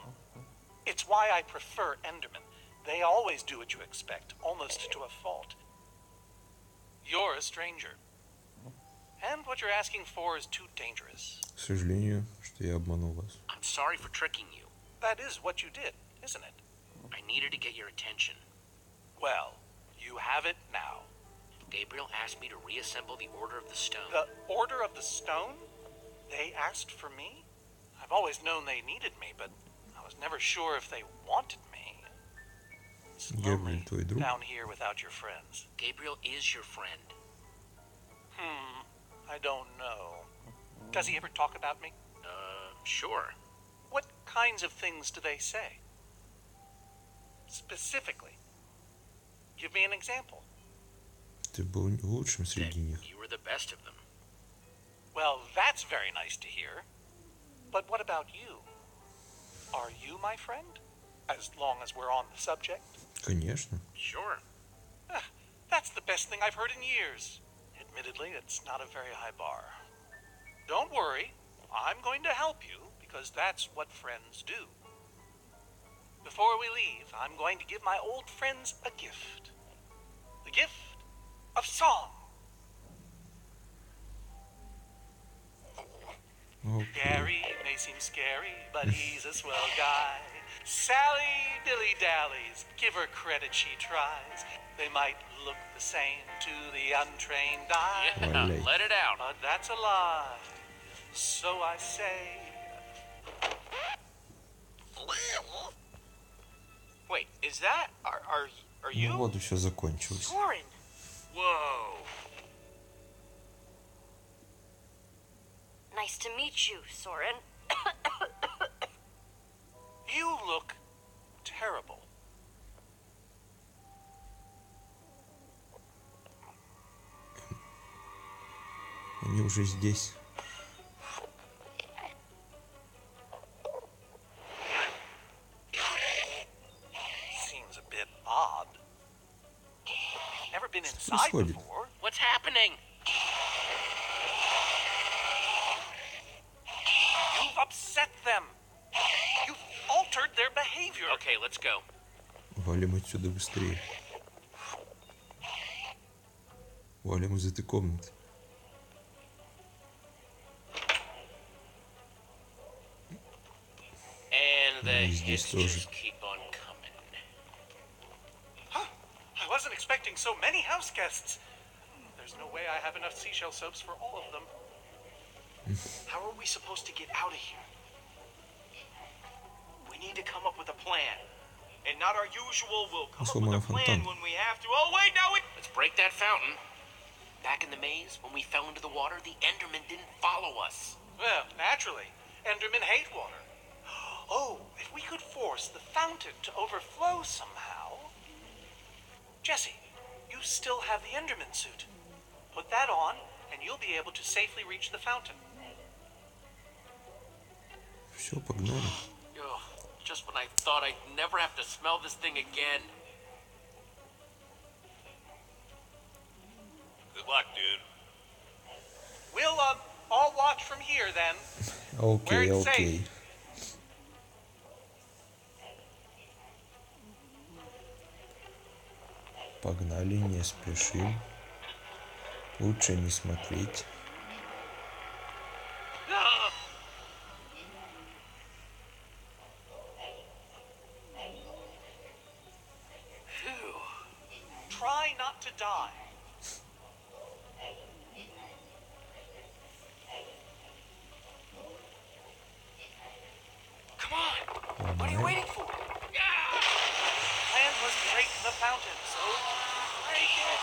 It's why I prefer Endermen. They always do what you expect, almost to a fault. You're a stranger. And what you're asking for is too dangerous. К сожалению, что я обманул вас. I'm sorry for tricking you. That is what you did, isn't it? I needed to get your attention. Well, you have it now. Gabriel asked me to reassemble the Order of the Stone. The Order of the Stone? They asked for me? I've always known they needed me, but I was never sure if they wanted me. It's lonely Gabriel, твой друг? down here without your friends. Gabriel is your friend. I don't know. Does he ever talk about me? Sure. What kinds of things do they say? Specifically. Give me an example. Ты был лучшим That среди них. you were the best of them. Well, that's very nice to hear. But what about you? Are you my friend? As long as we're on the subject? Конечно. Sure. That's the best thing I've heard in years. Admittedly, it's not a very high bar. Don't worry. I'm going to help you because that's what friends do. Before we leave, I'm going to give my old friends a gift. The gift of song. Окей. Gary may seem scary, but he's a swell guy. Sally dilly-dallies, give her credit she tries. They might look the same to the untrained eye. Yeah, Валяй. let it out. But that's a lie. So I say. Wait, is that... Are Ну you... вот и все закончилось. Soren! Whoa. Nice to meet you, Soren. You look terrible. Они уже здесь. Seems a bit odd. Never been inside происходит? before. What's happening? You've upset them. You've altered their behavior. Okay, let's go. Валим отсюда быстрее. Валим из этой комнаты. And the Ну, здесь hits тоже. just keep on coming. Huh? I wasn't expecting so many house guests. There's no way I have enough seashell soaps for all of them. How are we supposed to get out of here? We need to come up with a plan. And not our usual, we'll come up Сломаю with a plan фонтан. when we have to. Oh, wait, now we... Let's break that fountain. Back in the maze, when we fell into the water, the Enderman didn't follow us. Well, naturally. Endermen hate water. Oh, if we could force the fountain to overflow somehow... Jesse, you still have the Enderman suit. Put that on, and you'll be able to safely reach the fountain. Все, погнали. Ugh, just when I thought I'd never have to smell this thing again. Good luck, dude. We'll, all watch from here then. Окей, окей. Погнали, не спешим. Лучше не смотреть. Try not to die. Come on! What are you waiting for? Plan was to break the fountain, so break it.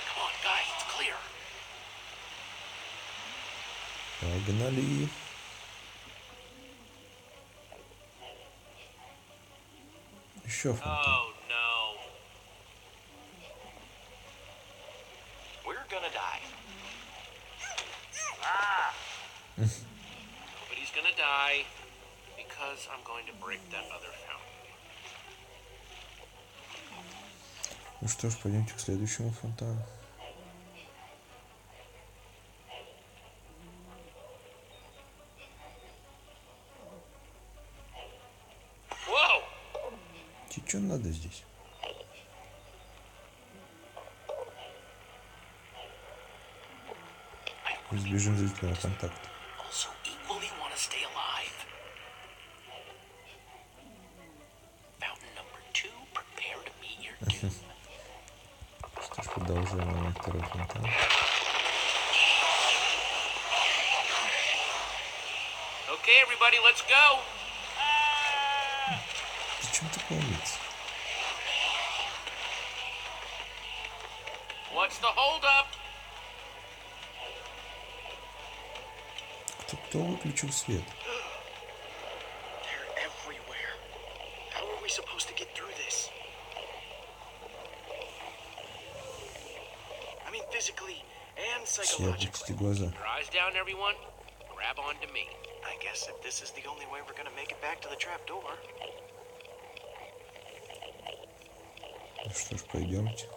Come on, guys, it's clear. Погнали. Еще фонтан. Oh no. We're gonna die. Nobody's gonna die because I'm going to break that other fountain. Ну что ж, пойдемте к следующему фонтану. Whoa! Тебе что надо здесь? Избежим зрительного контакта. Also equally want to stay alive. Fountain number 2, prepare to meet your doom. Что ж, продолжаем на второй фонтан. Okay, everybody, let's go. Зачем такой умница? What's the holdup? Кто выключил свет? They're everywhere. How are we supposed to get through this? I mean, physically and Все, psychologically. опустите глаза. Your eyes down, everyone. Grab onto me. I guess if this is the only way we're gonna make it back to the trap door. Ну что ж, пойдемте.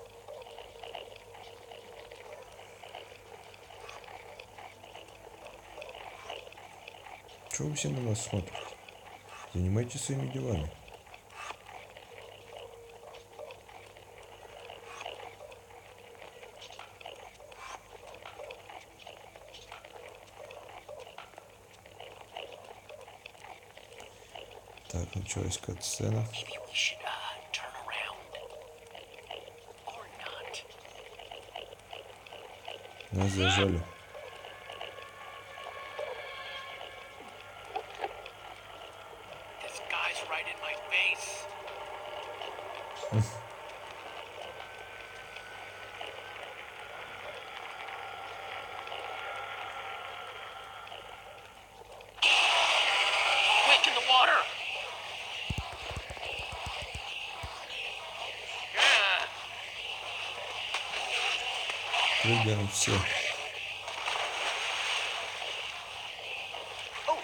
Чего вы все на нас смотрите? Занимайтесь своими делами. Так, началась кат-сцена. Maybe we should turn around. Or not. Нас зажали. This guy's right in my face. Quick in the water. Прыгаем все. Oh,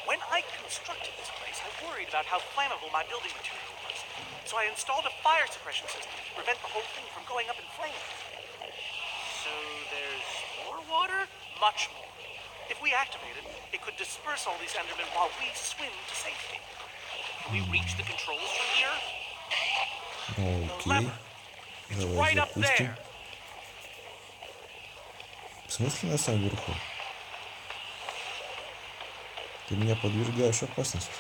when I constructed this place, I worried about how flammable my building material was. So I installed a fire suppression system to prevent the whole thing from going up in flames. So there's more water? Much more. If we activate it, it could disperse all these Endermen while we swim to safety. Can we reach the controls from here? Окей. Давай Right up запустим. there. В смысле на самом верху? Ты меня подвергаешь опасности.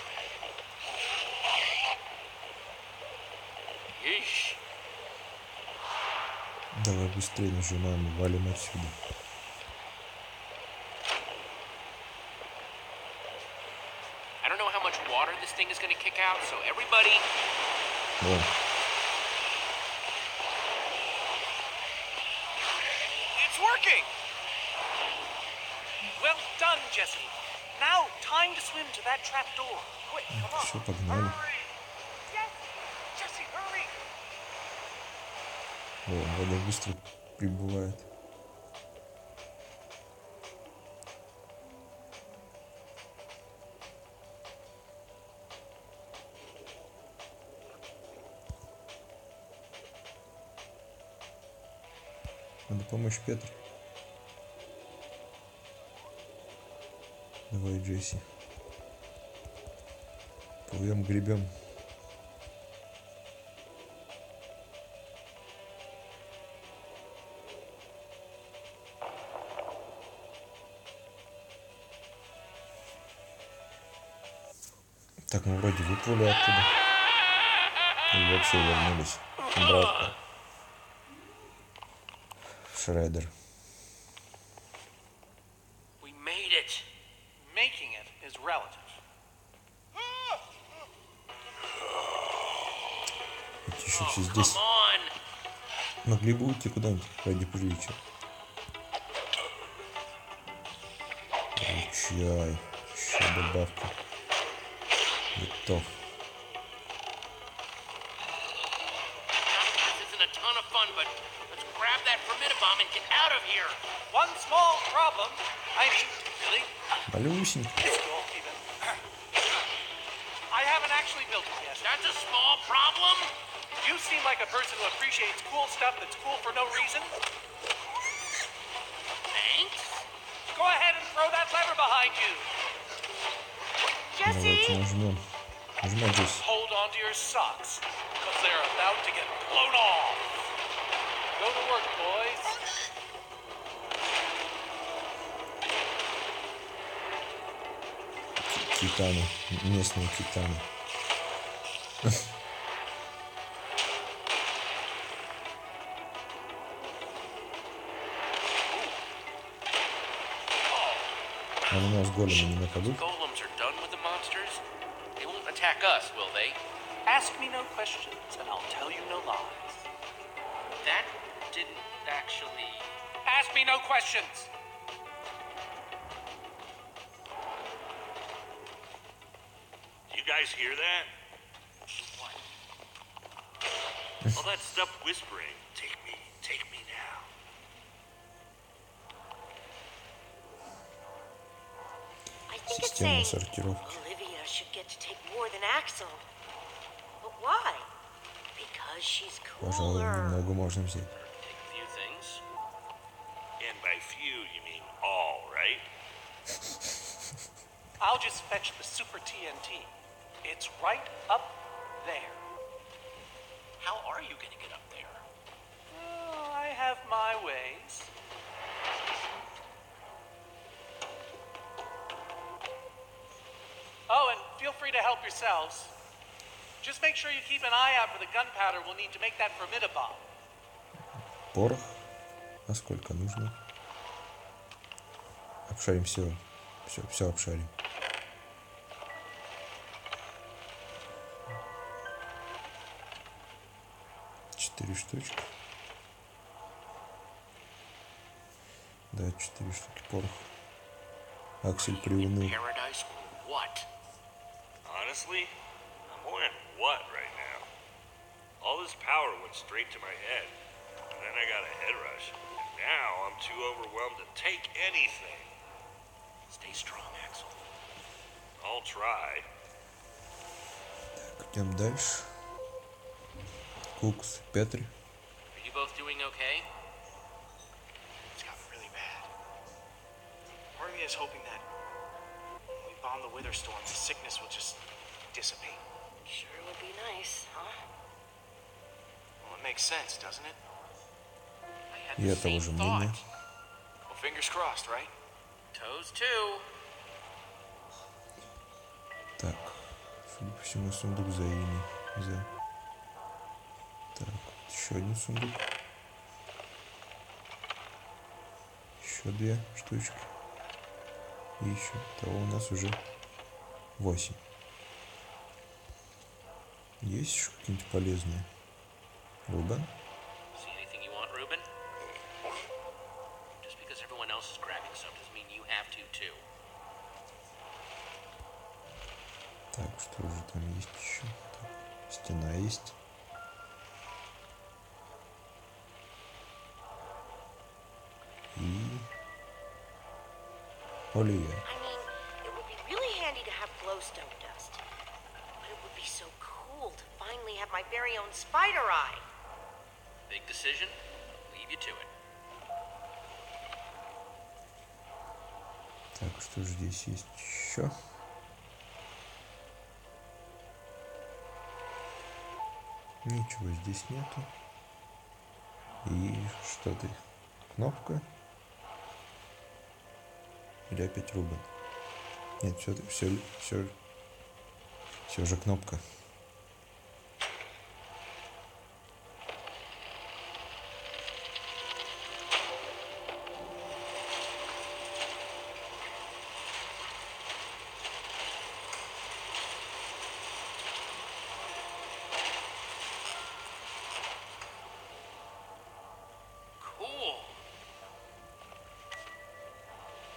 Yeesh. Давай быстрее нажимаем и валим отсюда. I don't know how much water this thing is going to kick out, so everybody... Вон. It's working! Well done, Jesse. Now, time to swim to that trap door. Quick, come on. Все, погнали. Hurry! Jesse, hurry! О, вода быстро прибывает. Надо помочь Петр. Давай, Джесси. Плывем, гребем. Так, мы вроде выплыли оттуда. И вообще вернулись обратно. Шредер. We made it. Making it is relative. Эти еще все здесь. Come on. Могли бы уйти куда-нибудь ради приличия. Чай. Еще добавка. Готов. This isn't a ton of fun, but let's grab that bomb and get out of here. One small problem. I mean, really? Малюсенький. It's cool, even. I haven't actually built it yet. That's a small problem. You seem like a person who appreciates cool stuff that's cool for no reason. Thanks. Go ahead and throw that lever behind you. Давайте Jesse? нажмем. Нажимай, Джесси. Hold on to your socks, because they're about to get blown off. Go to work, boys. Титаны. Местные титаны. А на нас големи не нападут? Golems are done with the monsters. They won't attack us, will they? Ask me no questions, and I'll tell you no lies. That didn't actually. Ask me no questions. You guys hear that? All that stuff whispering. Take me now. I think it's Система saying сортировки. Olivia should get to take more than Axel. But why? Because she's Пожалуй, cooler. немного можно взять. Take a few things. And by few, you mean all, right? I'll just fetch the Super TNT. It's right up there. How are you gonna get up there? Oh, I have my ways. Oh, and feel free to help yourselves. Just make sure you keep an eye out for the gunpowder we'll need to make that formidabomb. Порох. А сколько нужно? Обшарим все. Все обшарим. Четыре штучки. Да, 4 штуки пороха. Аксель приуныл. Paradise or what? Honestly, I'm wondering what right now. All this power went straight to my head, and then I got a head rush. And now I'm too overwhelmed to take anything. Stay strong, Axel. I'll try. Так, идем дальше. Кукс, Петри. Are you both doing okay? It's gotten really bad. Part of me is hoping that when we bomb the Wither Storm, the sickness will just dissipate. Sure would be nice, huh? Well, it makes sense, doesn't it? I had Я the того same же мнения. thought. Well, fingers crossed, right? Toes too. Так, судя по всему, сундук за ими. Так, еще один сундук. Еще 2 штучки. И еще. Того у нас уже 8. Есть еще какие-нибудь полезные? Рубен? See anything you want, Ruben? Just because everyone else is grabbing some doesn't mean you have to too. Так, что же там есть еще? Так, стена есть. И... Оливия. I mean, it would be really handy to have glowstone dust. But it would be so cool to finally have my very own spider eye. Big decision. Leave you to it. Так, что же здесь есть еще? Ничего здесь нету. И что ты? Кнопка? Или опять рубль? Нет, все же кнопка. Cool.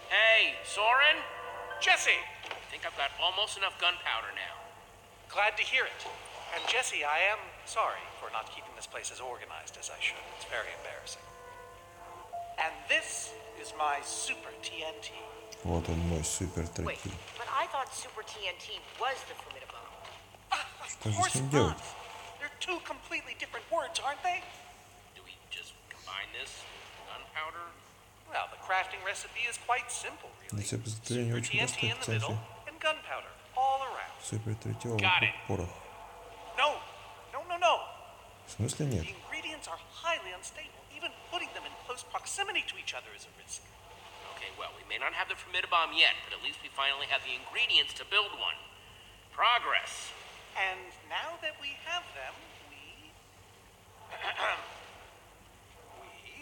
Hey, Soren? Jesse! I think I've got almost enough gunpowder now. Glad to hear it. And Jesse, I am sorry for not keeping this place as organized as I should. It's very embarrassing. And this is my Super TNT. Вот он мой супер Wait, трекер. but I thought Super TNT was the formidable. Что же Of с ним course делать? not. They're two completely different words, aren't they? Do we just combine this with gunpowder? Well, the crafting recipe is quite simple, really. Рецепт изготовления Super очень TNT простой. in В the центре middle and gunpowder all around. супер трител, Got вокруг it. порох. No, no, no, no. В смысле нет? The ingredients are highly unstable. Even putting them in close proximity to each other is a risk. Okay, well, we may not have the formidabomb yet, but at least we finally have the ingredients to build one. Progress. And now that we have them,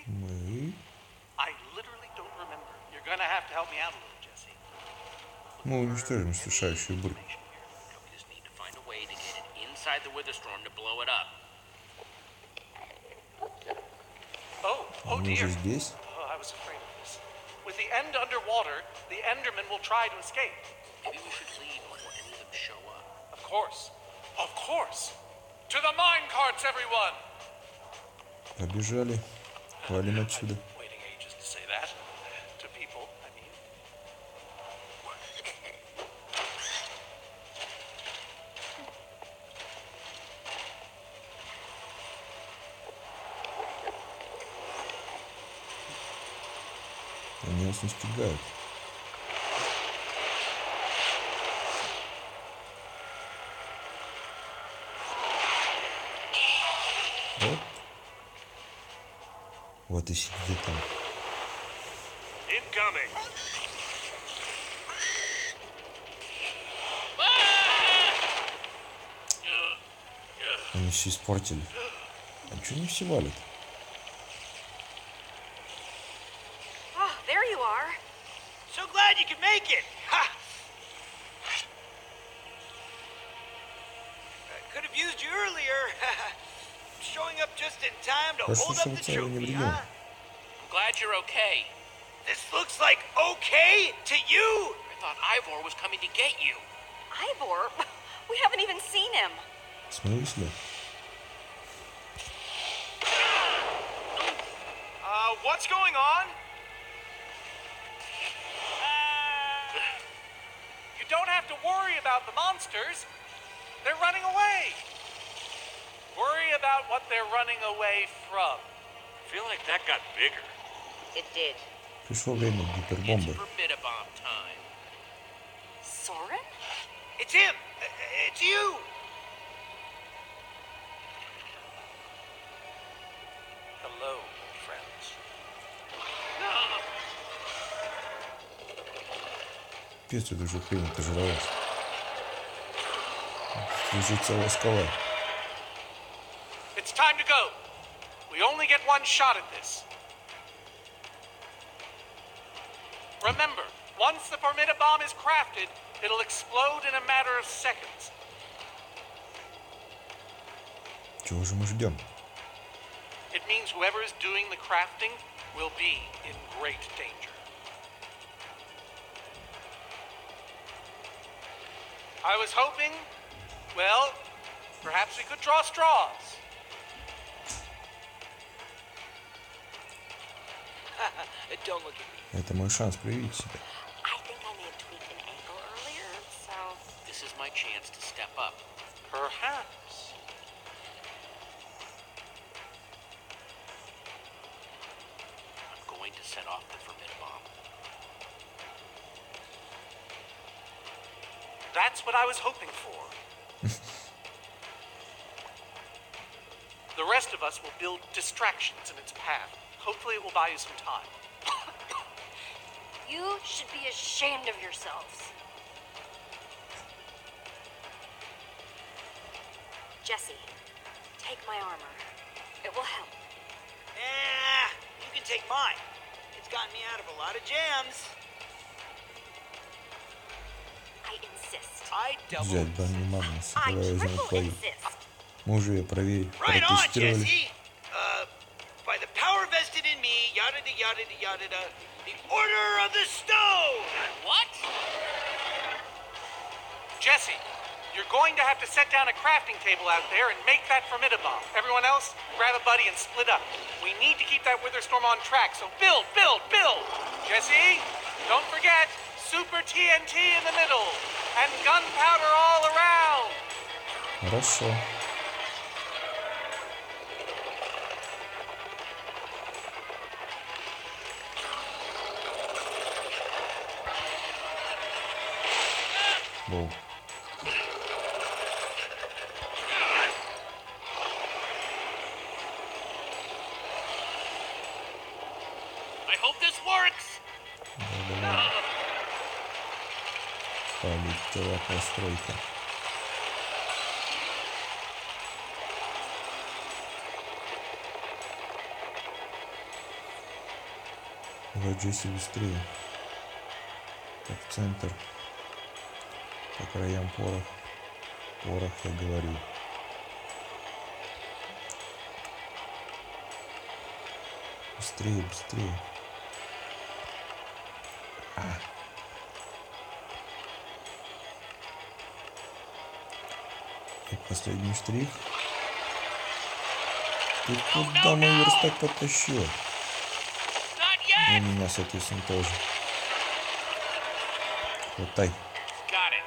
Мы I literally don't remember. You're gonna have to help me out a little, Jesse. уничтожим сушающую бурь. Information here. Now we just need to find a way to get it inside the Witherstorm to blow it up. Oh Они уже dear. здесь? Oh, I was afraid of this. With the end underwater, the Enderman will try to escape. Maybe we should leave before any of them show up. Of course. Of course. To the mine carts, everyone! Побежали. Валим отсюда. Waiting ages to say that. To people, I mean. Они нас настигают. Вот. Вот и сидит там. Incoming. Они все испортили. А что они все валят? Oh, there you are. So glad you could make it! Ha! Could have used you earlier. Showing up just in time to Хорошо, hold что up вы the целы не trophy, невредимы. huh? I'm glad you're okay. This looks like okay to you. I thought Ivor was coming to get you. Ivor? We haven't even seen him. В смысле? What's going on? You don't have to worry about the monsters. They're running away. Worry about what they're running away from. I feel like that got bigger. It did. Пришло время It's гипербомбы. formidabomb time. Soren? It's him. It's you. Hello, friends. Пец, это уже принято жировать. Лежит целая скала. It's time to go. We only get one shot at this. Remember, once the formidabomb is crafted, it'll explode in a matter of seconds. Чего же мы ждем? It means whoever is doing the crafting will be in great danger. I was hoping, well, perhaps we could draw straws. Don't look at me. Это мой шанс проявить себя. I think I may have tweaked an ankle earlier, so... This is my chance to step up. Perhaps. I'm going to set off the formidabomb. That's what I was hoping for. The rest of us will build distractions in its path. Hopefully it will buy you some time. You should be ashamed of yourselves. Jesse, take my armor. It will help. Nah, you can take mine. It's gotten me out of a lot of jams. I insist. I double Взять броню Магнуса. I Давай возьмем triple твою. insist. Мы уже ее проверили, Right on, протестировали. Jesse. By the power vested in me, yada da yada da yada da, the Order of the Stone. What? Jesse, you're going to have to set down a crafting table out there and make that formidabomb. Everyone else, grab a buddy and split up. We need to keep that Witherstorm on track, so build, build, build! Jesse, don't forget, Super TNT in the middle, and gunpowder all around! Хорошо. Воу. I hope this works. Да-да-да. Полетела постройка. Давай, Джесси, быстрее. Так, центр. По краям порох. Порох, я говорю. Быстрее, быстрее. И последний штрих. Ты куда мой верстак потащил? Not И yet. меня, соответственно, тоже. Хватай. Got it.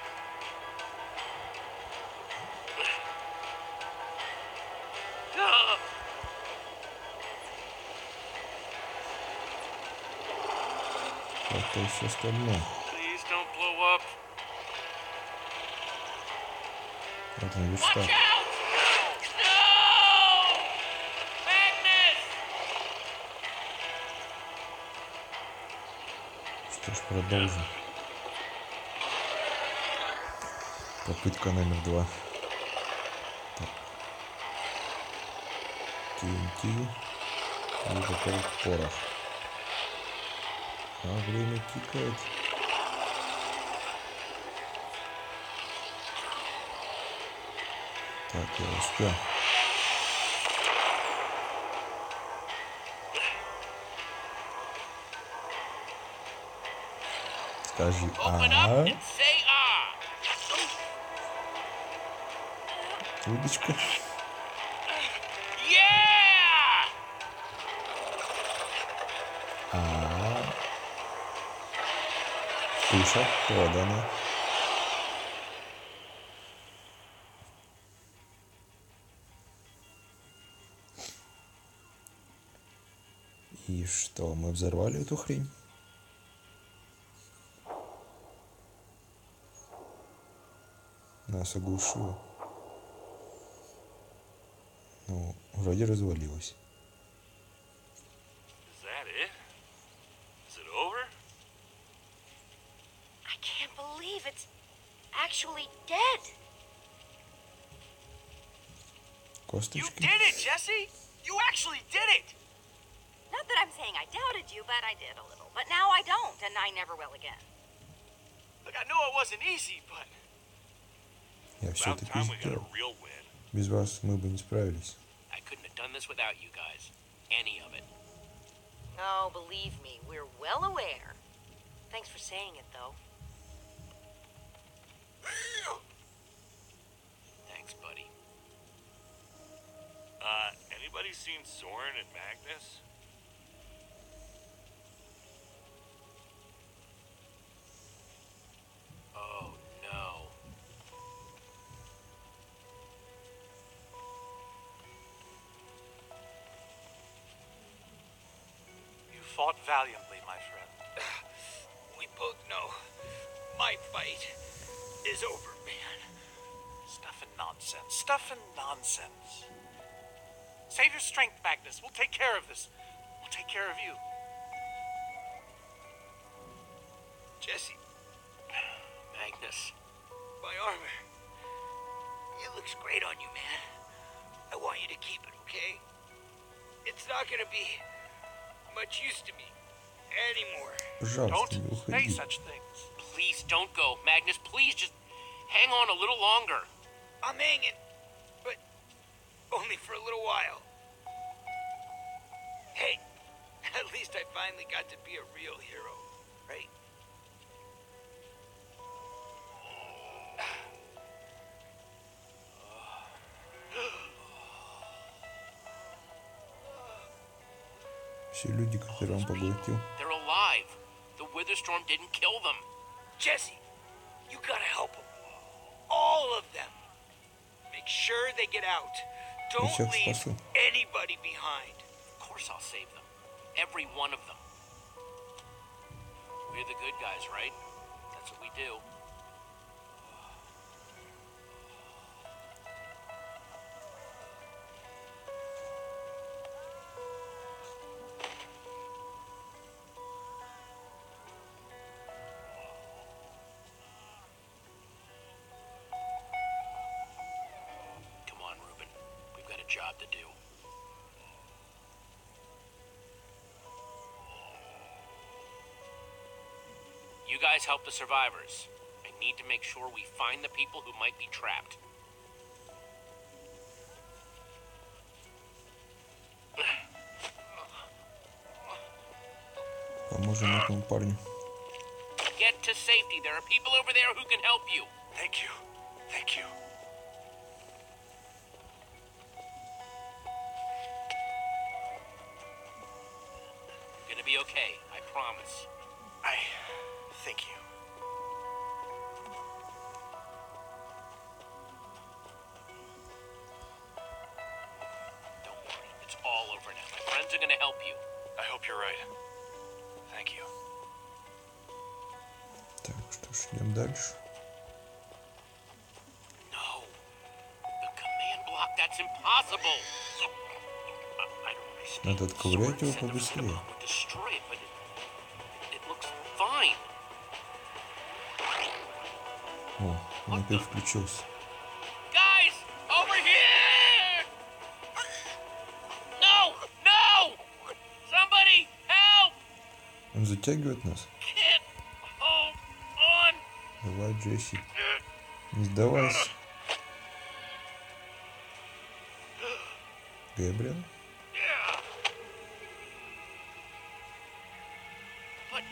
Хватай все остальное. Please don't blow up. Вот он, Watch верстак. out! No! Magnus! Что ж, продолжим. Попытка номер 2. Так. TNT. И готов порох. А время тикает. Так, я успел. Скажи Open up and say ah. Удочка. Yeah! Туша подана. И что, мы взорвали эту хрень? Нас оглушило. Ну, вроде развалилось. Is that it? Is it over? I can't believe it's actually dead. You Косточки. did it, Jesse! You actually did it! Not that I'm saying I doubted you, but I did a little. But now I don't, and I never will again. Look, I know it wasn't easy, but Я About все-таки time we got сделал. a real win. Без вас мы бы не справились. I couldn't have done this without you guys. Any of it. Oh, believe me, we're well aware. Thanks for saying it, though. Thanks, buddy. Anybody seen Soren and Magnus? Oh, no. You fought valiantly, my friend. We both know my fight is over. man. Stuff and nonsense. Stuff and nonsense. Save your strength, Magnus. We'll take care of this. We'll take care of you. Jesse. Magnus. My armor. It looks great on you, man. I want you to keep it, okay? It's not gonna be much use to me anymore. Пожалуйста, не Don't say уходи. such things. Please don't go, Magnus. Please just hang on a little longer. I'm hanging, but only for a little while. Hey, at least I finally got to be a real hero, right? Все люди, которые он поглотил. They're alive. The Witherstorm didn't kill them. Jesse, you gotta help them. All of them. Make sure they get out. Don't всех leave спасу. anybody behind. Of course I'll save them. Every one of them. We're the good guys, right? That's what we do. Come on, Ruben. We've got a job to do. You guys help the survivors. I need to make sure we find the people who might be trapped. Поможем этому парню. Get to safety. There are people over there who can help you. Thank you. Thank you. You're gonna be okay. I promise. I thank you. Don't worry. It's all over now. My friends are gonna help you. I hope you're right. Thank you. Так, что ж, идем дальше. No. The command block, that's impossible. I don't understand. Надо отковырять его Soren said the побыстрее. bomb would destroy it, but it looks fine. О, он опять включился. Guys, over here! No! No! Somebody help! Он затягивает нас. Can't hold on! Давай, Джесси. Не сдавайся. Гэбриэл? But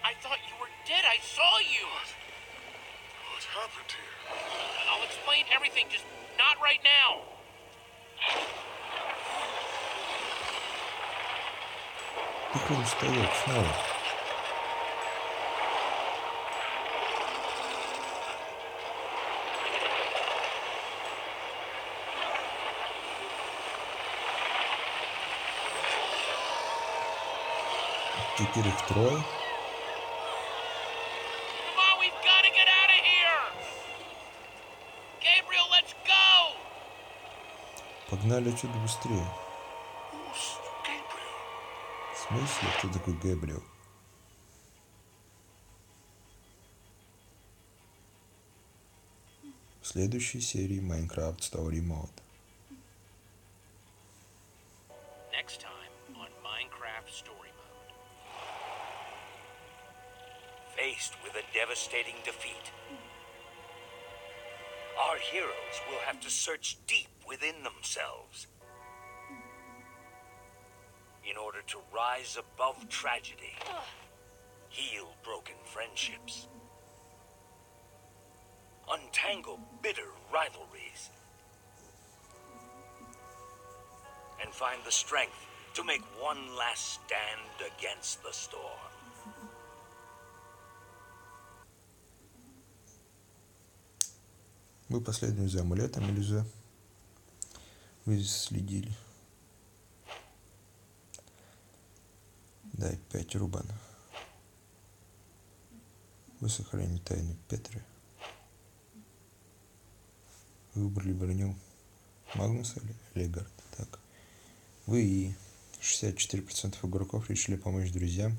I thought you were dead. I saw you. What happened here? I'll explain everything, just not right now. Как он встает снова? Теперь их трое. Come on, we've got to get out of here. Gabriel, let's go. Погнали отсюда быстрее. Who's Gabriel? В смысле? Кто такой Гэбриэл? В следующей серии Minecraft Story Mode. Next time on Minecraft Story Mode. Faced with a devastating defeat, our heroes will have to search deep within themselves in order to rise above tragedy, heal broken friendships, untangle bitter rivalries, and find the strength to make one last stand against the storm. Вы последовали за амулетом или за... Вы следили? Дай 5 рубан. Вы сохранили тайну Петра. выбрали броню Магнуса или Легард. Так. Вы и 64% игроков решили помочь друзьям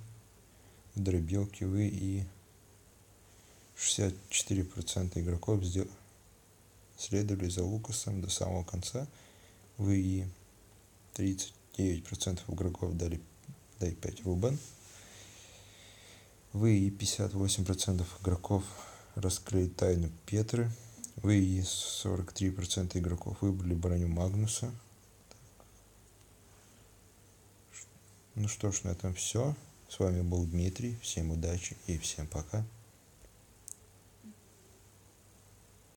в дробилке. Вы и 64% игроков следовали за Лукасом до самого конца. Вы и 39% игроков дали 5 Рубен. Вы и 58% игроков раскрыли тайну Петры. Вы и 43% игроков выбрали броню Магнуса. Ну что ж, на этом все. С вами был Дмитрий. Всем удачи и всем пока.